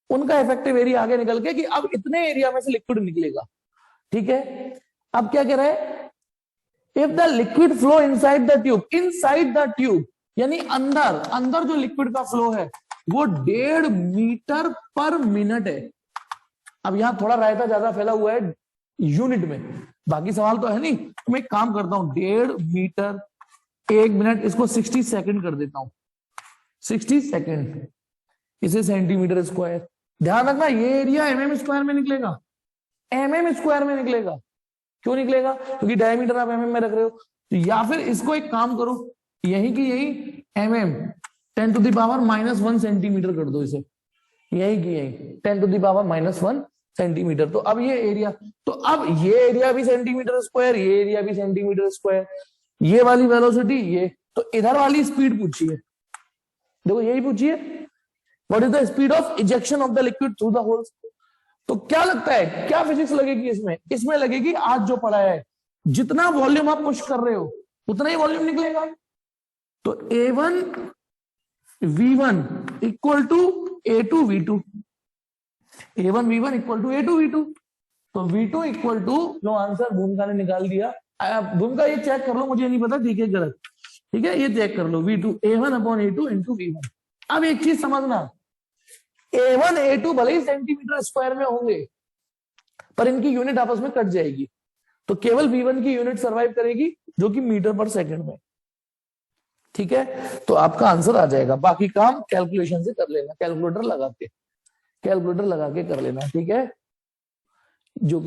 A: उनका इफेक्टिव एरिया आगे निकल के कि अब इतने एरिया में से लिक्विड निकलेगा। ठीक है, अब क्या कह रहा है? If the liquid flow inside the tube, inside the tube यानी अंदर, अंदर जो लिक्विड का फ्लो है वो 1.5 मीटर पर मिनट है। अब यहां थोड़ा रायता ज्यादा फैला हुआ है यूनिट में, बाकी सवाल तो है नहीं। मैं एक काम करता हूं, 1.5 मीटर 1 मिनट, इसको 60 सेकंड कर देता हूं, 60 सेकंड, इसे सेंटीमीटर स्क्वायर। ध्यान रखना ये एरिया mm स्क्वायर में निकलेगा, mm स्क्वायर में निकलेगा। क्यों निकलेगा? क्योंकि डायमीटर आप mm में रख रहे हो। तो या फिर इसको एक काम करो, यही की यही mm 10⁻⁻1 सेंटीमीटर कर दो इसे, यही की यही 10⁻⁻1 सेंटीमीटर। तो अब ये एरिया, तो अब ये एरिया भी सेंटीमीटर स्क्वायर, ये एरिया भी सेंटीमीटर स्क्वायर, ये वाली वेलोसिटी ये, तो इधर वाली स्पीड पूछिए, देखो यही पूछिए, what is the speed of ejection of the liquid through the holes. तो क्या लगता है, क्या फिजिक्स लगेगी इसमें? इसमें लगेगी आज जो पढ़ा है, जितना वॉल्यूम आप पुश कर रहे हो उतना ही वॉल्यूम निकलेगा। तो A1 V1 equal to A2 V2, A1 V1 equal to A2 V2। तो V2 equal to, low answer भूमिका ने निकाल दिया। भूमिका ये चेक कर लो, मुझे नहीं पता ठीक है गलत, ठीक है, ये चेक कर लो, V2 A1 upon A2 into V1। अब एक चीज समझना, A1 A2 भले ही सेंटीमीटर स्क्वायर में होंगे पर इनकी यूनिट आपस में कट जाएगी, तो केवल V1 की यूनिट सर्वाइव करेगी जो कि मीटर पर सेकंड में। ठीक है, तो आपका आंसर आ जाएगा। बाकी काम कैलकुलेशन से कर लेना, कैलकुलेटर लगा के कर लेना। ठीक है, जो